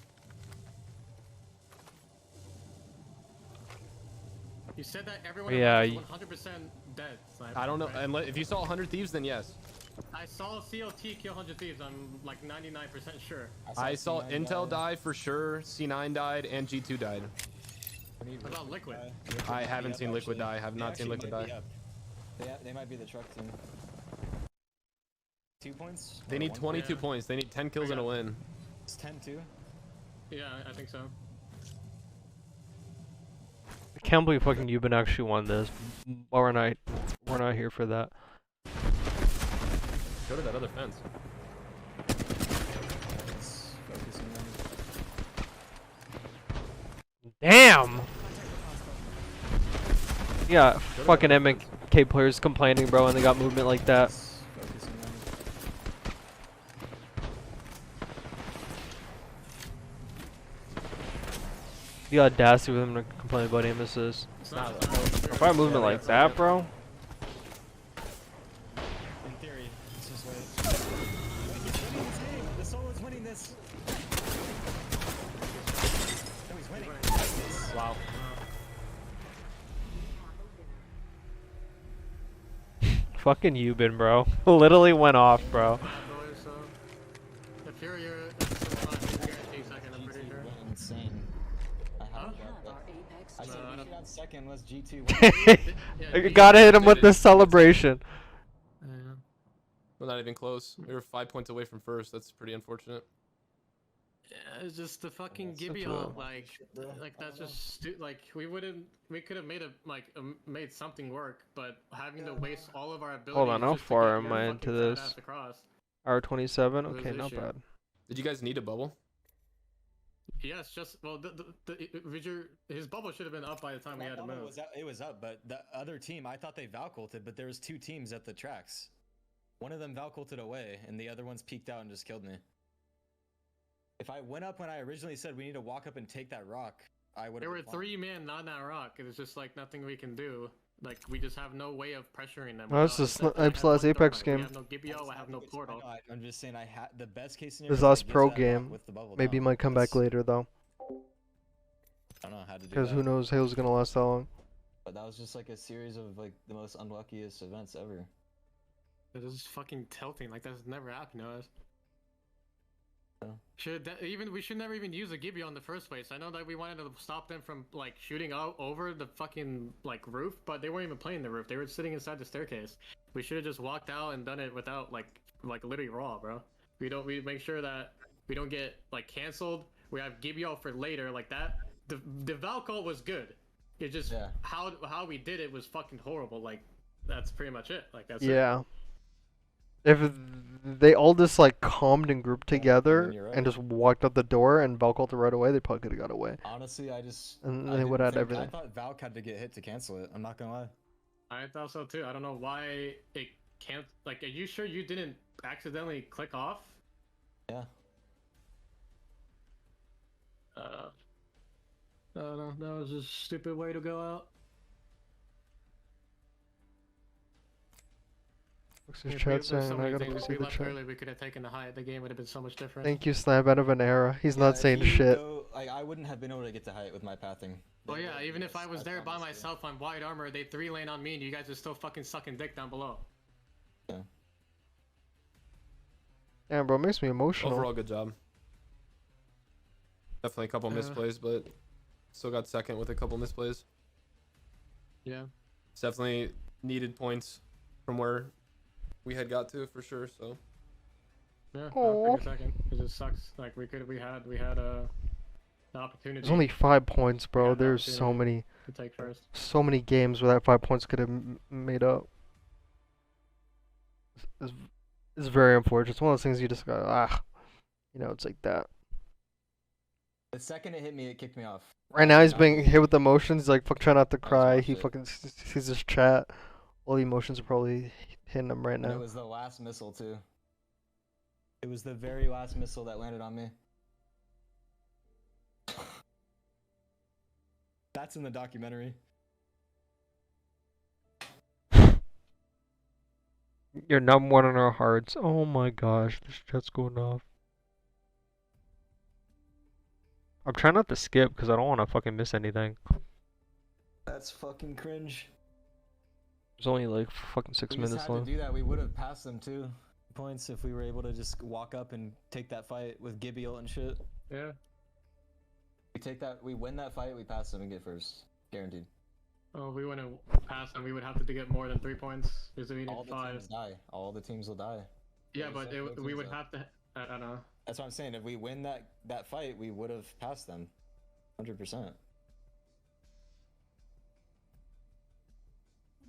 You said that everyone Yeah, is 100% dead. Sniper, I don't know. right? And if you saw 100 Thieves, then yes. I saw CLT kill 100 Thieves. I'm like 99% sure. I saw C9 Intel die. die for sure. C9 died and G2 died. What about Liquid? I haven't seen Liquid die. I have They not seen actually Liquid might be die. up. They might be the truck team. 2 points? They Or need 1 22 Yeah. points. They need 10 kills and a win. It's 10-2. Yeah, I think so. I can't believe fucking Euban actually won this. But we're not here for that. Go to that other fence. It's focusing on. Damn! Yeah, fucking MK players complaining, bro, and they got movement like that. It's focusing on. The audacity of them to complain about aim assist. It's not If I have movement like that, bro. In theory, it's just wait. He's winning this game. The solo's winning this. No, he's winning. Wow. Fucking Euban, bro. Literally went off, bro. If you're guarantee second, I'm pretty sure. went insane. I Huh? have that. I said No, I we don't- should have second unless G2 I gotta hit him with this celebration. We're not even close. We were 5 points away from first. That's pretty unfortunate. Yeah, it's just the fucking That's Gibby such a- like that's just like we could have made made something work, but having to waste all of our abilities. Hold on, how just to far get am your I into fucking fat this? ass across. R27? was Okay, the not issue. bad. Did you guys need a bubble? Yes, just well, his bubble should have been up by the time we had to move. It was up, but the other team, I thought they Valculted, but there was 2 teams at the tracks. One of them Valculted away, and the other one's peeked out and just killed me. If I went up when I originally said we need to walk up and take that rock, I would have. There were 3 men on that rock. It's just like nothing we can do. Like we just have no way of pressuring them. No, it's without- just except I Snip's have last one Apex thermite. We game. have no Gibio, I have no portal. I'm just saying I had the best case scenario. His is I last get to pro that rock game. with the bubble Maybe he down. might come back That's- later, though. I don't know how to do Because that. who knows, Halo's gonna last that long. But that was just like a series of like the most unluckiest events ever. This is fucking tilting. Like that's never happened to us. Yeah. We should never even use a Gibio in the first place. I know that we wanted to stop them from like shooting out over the fucking like roof, but they weren't even playing the roof. They were sitting inside the staircase. We should have just walked out and done it without like literally raw, bro. We make sure that we don't get like canceled. We have Gibio for later like that. The Valcol was good. It just how we did it was fucking horrible. Like that's pretty much it. Like that's it. Yeah. If they all just like calmed and grouped together you're right. and just walked out the door and Valk ulted right away, they probably could have got away. Honestly, I just. And I they would have didn't had think- everything. I thought Valk had to get hit to cancel it. I'm not gonna lie. I thought so too. I don't know why it can't. Like, are you sure you didn't accidentally click off? Yeah. I don't know. That was just a stupid way to go out. What's his If chat there's saying? so I many gotta things, go if see we the left chat. early, we could have taken the high. The game would have been so much different. Thank you, Snipe, out of an era. He's not saying shit. I wouldn't have been able to get to height with my pathing. Well, yeah. Even if I was there by myself on wide armor, they 3-lane on me, and you guys are still fucking sucking dick down below. Damn, bro, it makes me emotional. Overall, good job. Definitely a couple misplays, but still got second with a couple misplays. Yeah. It's definitely needed points from where we had got to for sure. So Yeah, Aw. I'll take a second. It just sucks. Like we had the opportunity. There's only 5 points, bro. had the There's so opportunity many, to take first. so many games where that 5 points could have made up. It's very unfortunate. It's one of those things you just got, you know, it's like that. The second it hit me, it kicked me off. Right now he's being hit with emotions. He's like, fuck, try not to I cry. just He watched fucking sees his chat. All the emotions are probably hitting him right And it now. was the last missile too. It was the very last missile that landed on me. That's in the documentary. You're number one in our hearts. Oh my gosh, this chat's going off. I'm trying not to skip because I don't want to fucking miss anything. That's fucking cringe. There's only like fucking 6 We just minutes had left. to do that. We would have passed them 2 points if we were able to just walk up and take that fight with Gibby ult and shit. Yeah. We win that fight, we pass them and get first. Guaranteed. Oh, we wouldn't pass them. We would have to get more than 3 points because we need All the 5. teams die. All the teams will die. Yeah, but we would die. have to. I don't know. That's what I'm saying. If we win that fight, we would have passed them. 100%.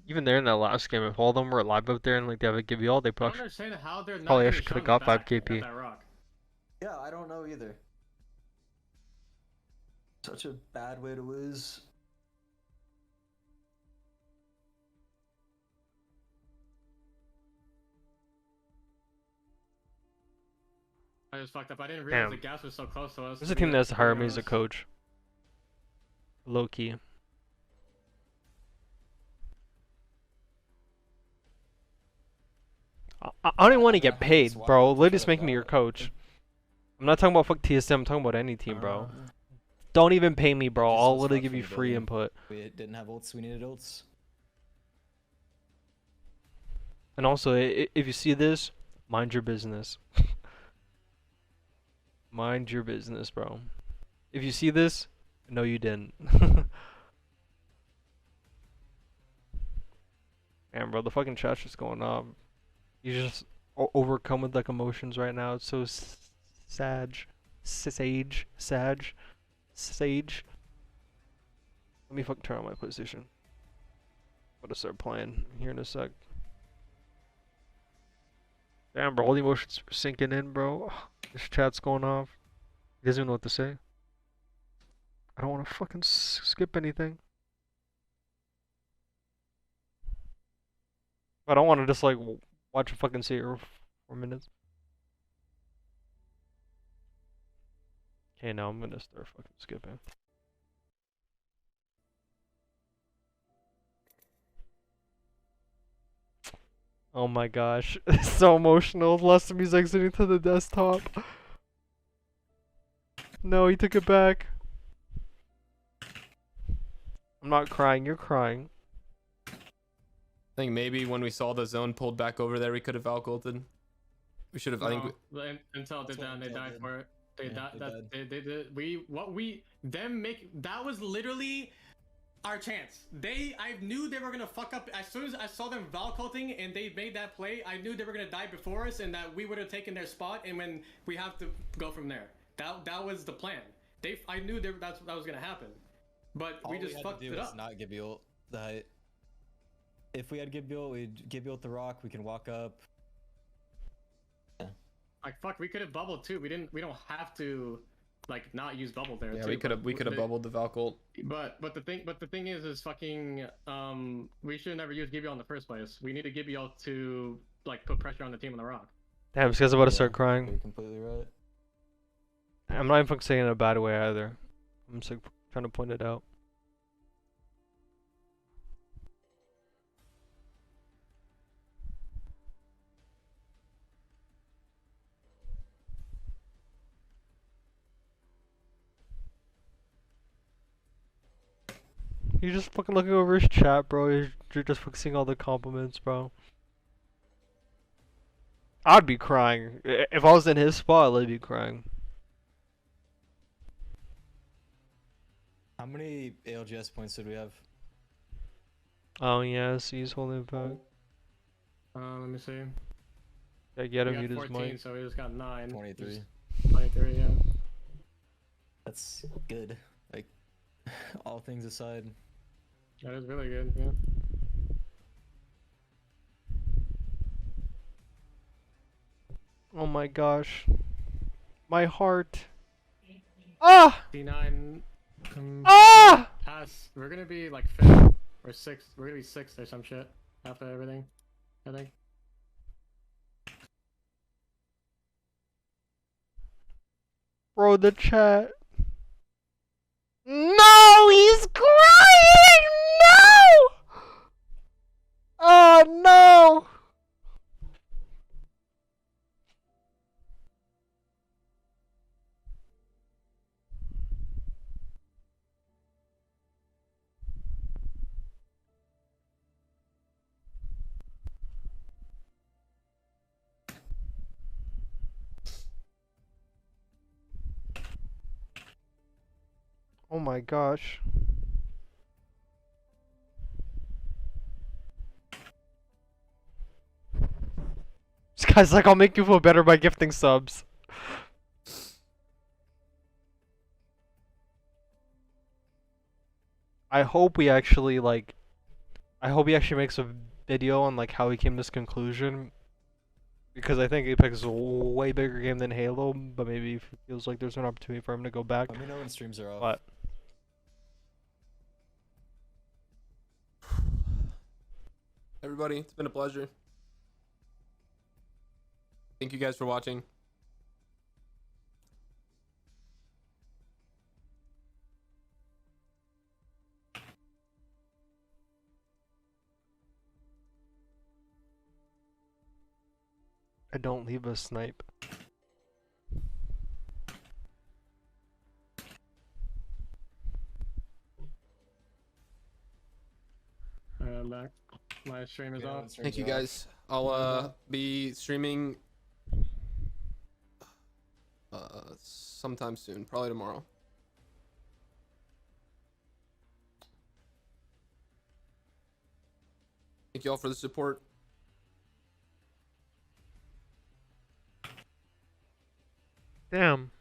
Even there in that last game, if all of them were alive up there and like they have a give you all, they I don't probably understand how they're not probably getting actually could have shown got 5 back at KP. that rock. Yeah, I don't know either. Such a bad way to lose. I just fucked up. I didn't realize Damn. the gas was so close to us. There's a team that's hired me as a honest. coach. Low key. I don't even want to get paid, bro. Literally just make me your coach. I'm not talking about fuck TSM, I'm talking about any team, bro. Don't even pay me, bro. Just I'll was literally fucked give from you the free beginning. input. We didn't have ults, we needed ults. And also, if you see this, mind your business. Mind your business, bro. If you see this, no you didn't. Man, bro, the fucking chat's just going up. You just overcome with like emotions right now. It's so sage. Let me fucking turn on my PlayStation. I'm gonna start playing here in a sec. Damn, bro, all the emotions are sinking in, bro. This chat's going off. He doesn't even know what to say. I don't want to fucking skip anything. I don't want to just like watch a fucking see for 4 minutes. Okay, now I'm gonna start fucking skipping. Oh my gosh, it's so emotional. Lost the music exiting to the desktop. No, he took it back. I'm not crying, you're crying. I think maybe when we saw the zone pulled back over there, we could have Valk-ulted. We should have. I think. Intel did that and they died for it. They Yeah, died. they They did. That was literally our chance. I knew they were gonna fuck up as soon as I saw them Valculting and they made that play. I knew they were gonna die before us and that we would have taken their spot. And when we have to go from there, that was the plan. I knew that was gonna happen, but we just fucked it up. Not give ult the height. If we had give ult, we'd give ult the rock. We can walk up. Like fuck, we could have bubbled too. We don't have to like not use bubble there. Yeah, too, we could have bubbled the Valk ult. But the thing is fucking we should have never used Gibeon in the first place. We need to Gibeon to like put pressure on the team on the rock. Damn, this guy's about to start You're crying. completely right. I'm not even fucking saying it in a bad way either. I'm just like trying to point it out. He's just fucking looking over his chat, bro. You're just fucking seeing all the compliments, bro. I'd be crying. If I was in his spot, I'd be crying. How many ALGS points did we have? Oh, yes, he's holding it back. Let me see. Yeah, get him, We mute got his 14, mic. so we just got 9. 23. 23, yeah. That's good. Like, all things aside. That is really good, yeah. Oh my gosh. My heart. Ah! D9. Ah! Pass. We're gonna be like 5th or 6th. We're gonna be 6th or some shit after everything, I think. Bro, the chat. No, he's crying! No! Oh no! Oh my gosh. This guy's like, I'll make you feel better by gifting subs. I hope he actually makes a video on like how he came to this conclusion. Because I think Apex is a way bigger game than Halo, but maybe if it feels like there's an opportunity for him to go back. Let me know when streams are off. But Everybody, it's been a pleasure. Thank you guys for watching. I don't leave a snipe. Alright, I'm back. My stream is Yeah, off. when streams Thank you are off. guys. I'll be streaming sometime soon, probably tomorrow. Thank you all for the support. Damn.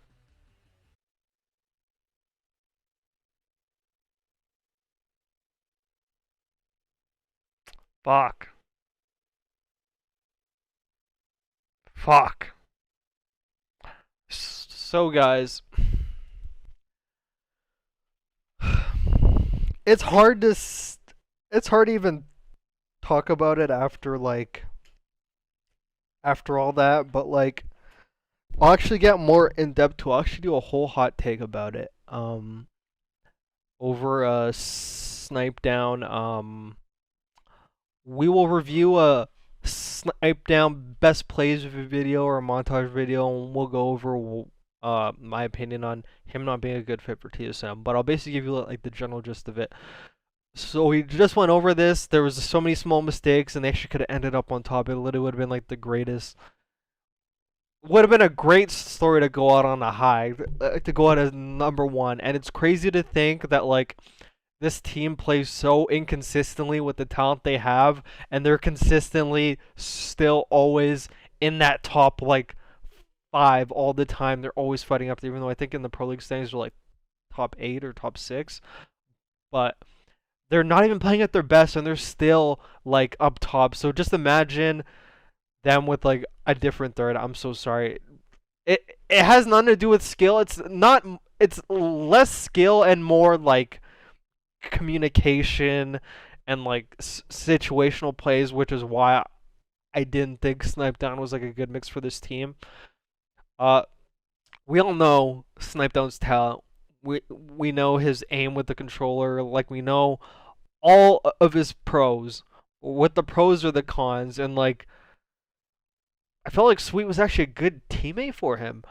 Fuck. Fuck. So guys, it's hard to even talk about it after all that, but like I'll actually get more in depth to. I'll actually do a whole hot take about it. Over Snip3down. We will review a Snip3down best plays video or a montage video, and we'll go over my opinion on him not being a good fit for TSM. But I'll basically give you like the general gist of it. So we just went over this. There was so many small mistakes, and they actually could have ended up on top. It literally would have been like the greatest. Would have been a great story to go out on a high, to go out as #1. And it's crazy to think that like this team plays so inconsistently with the talent they have, and they're consistently still always in that top like 5 all the time. They're always fighting up there, even though I think in the Pro League standings they're like top 8 or top 6. But they're not even playing at their best, and they're still like up top. So just imagine them with like a different third. I'm so sorry. It has nothing to do with skill. It's less skill and more like communication and like situational plays, which is why I didn't think Snip3down was like a good mix for this team. We all know Snip3down's talent. We know his aim with the controller. Like we know all of his pros. What the pros are the cons, and like I felt like Sweet was actually a good teammate for him.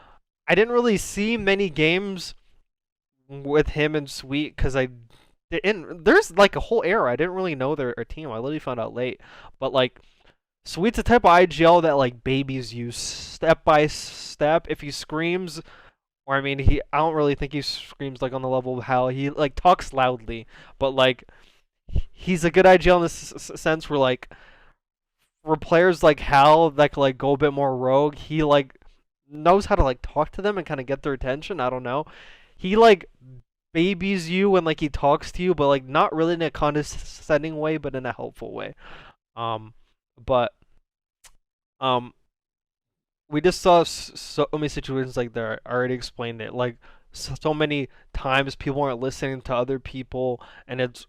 I didn't really see many games with him and Sweet because there's like a whole era. I didn't really know their team. I literally found out late. But like Sweet's the type of IGL that like babies you step by step. If he screams, or I mean I don't really think he screams like on the level of how he like talks loudly, but like he's a good IGL in this sense where like for players like Hal that could like go a bit more rogue, he like knows how to like talk to them and kind of get their attention. I don't know. He like babies you and like he talks to you, but like not really in a condescending way, but in a helpful way. But we just saw so many situations like that. I already explained it. Like so many times people aren't listening to other people, and it's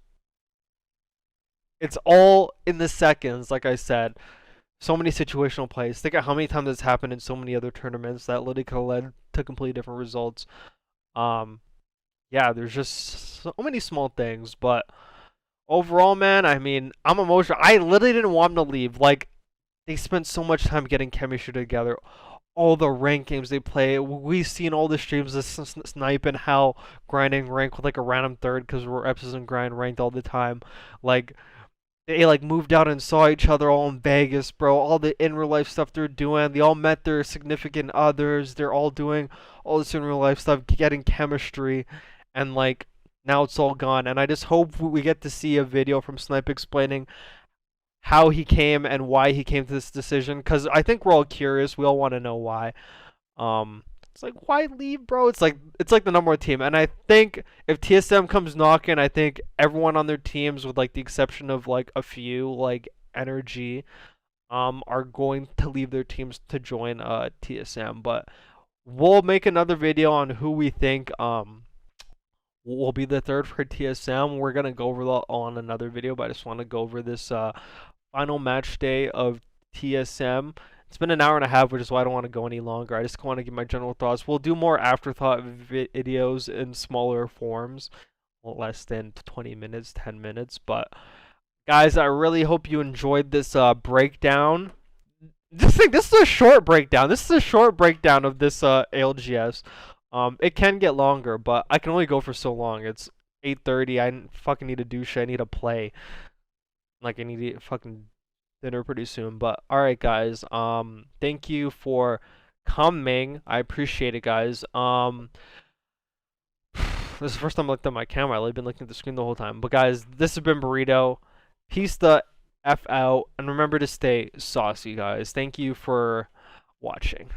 all in the seconds. Like I said, so many situational plays. Think of how many times it's happened in so many other tournaments that literally could have led to completely different results. Yeah, there's just so many small things, but overall, man, I mean, I'm emotional. I literally didn't want them to leave. Like, they spent so much time getting chemistry together. All the rank games they play. We've seen all the streams of Snipe and how grinding rank with like a random third because we're Epsis and grind ranked all the time. Like, they like moved out and saw each other all in Vegas, bro. All the in real life stuff they're doing. They all met their significant others. They're all doing all this in real life stuff, getting chemistry, and like now it's all gone. And I just hope we get to see a video from Snipe explaining how he came and why he came to this decision, because I think we're all curious. We all want to know why. It's like, why leave, bro? It's like the number one team, and I think if TSM comes knocking, I think everyone on their teams, with like the exception of like a few, like Energy, are going to leave their teams to join TSM. But we'll make another video on who we think will be the third for TSM. We're gonna go over that on another video, but I just want to go over this final match day of TSM. It's been an hour and a half, which is why I don't want to go any longer. I just want to give my general thoughts. We'll do more afterthought videos in smaller forms, less than 20 minutes, 10 minutes. But guys, I really hope you enjoyed this breakdown. This is a short breakdown. This is a short breakdown of this ALGS. It can get longer, but I can only go for so long. It's 8:30. I fucking need to do shit. I need to play. Like, I need to eat fucking dinner pretty soon. But alright, guys. Thank you for coming. I appreciate it, guys. This is the first time I looked at my camera. I've been looking at the screen the whole time. But guys, this has been Borito. Peace the F out. And remember to stay saucy, guys. Thank you for watching.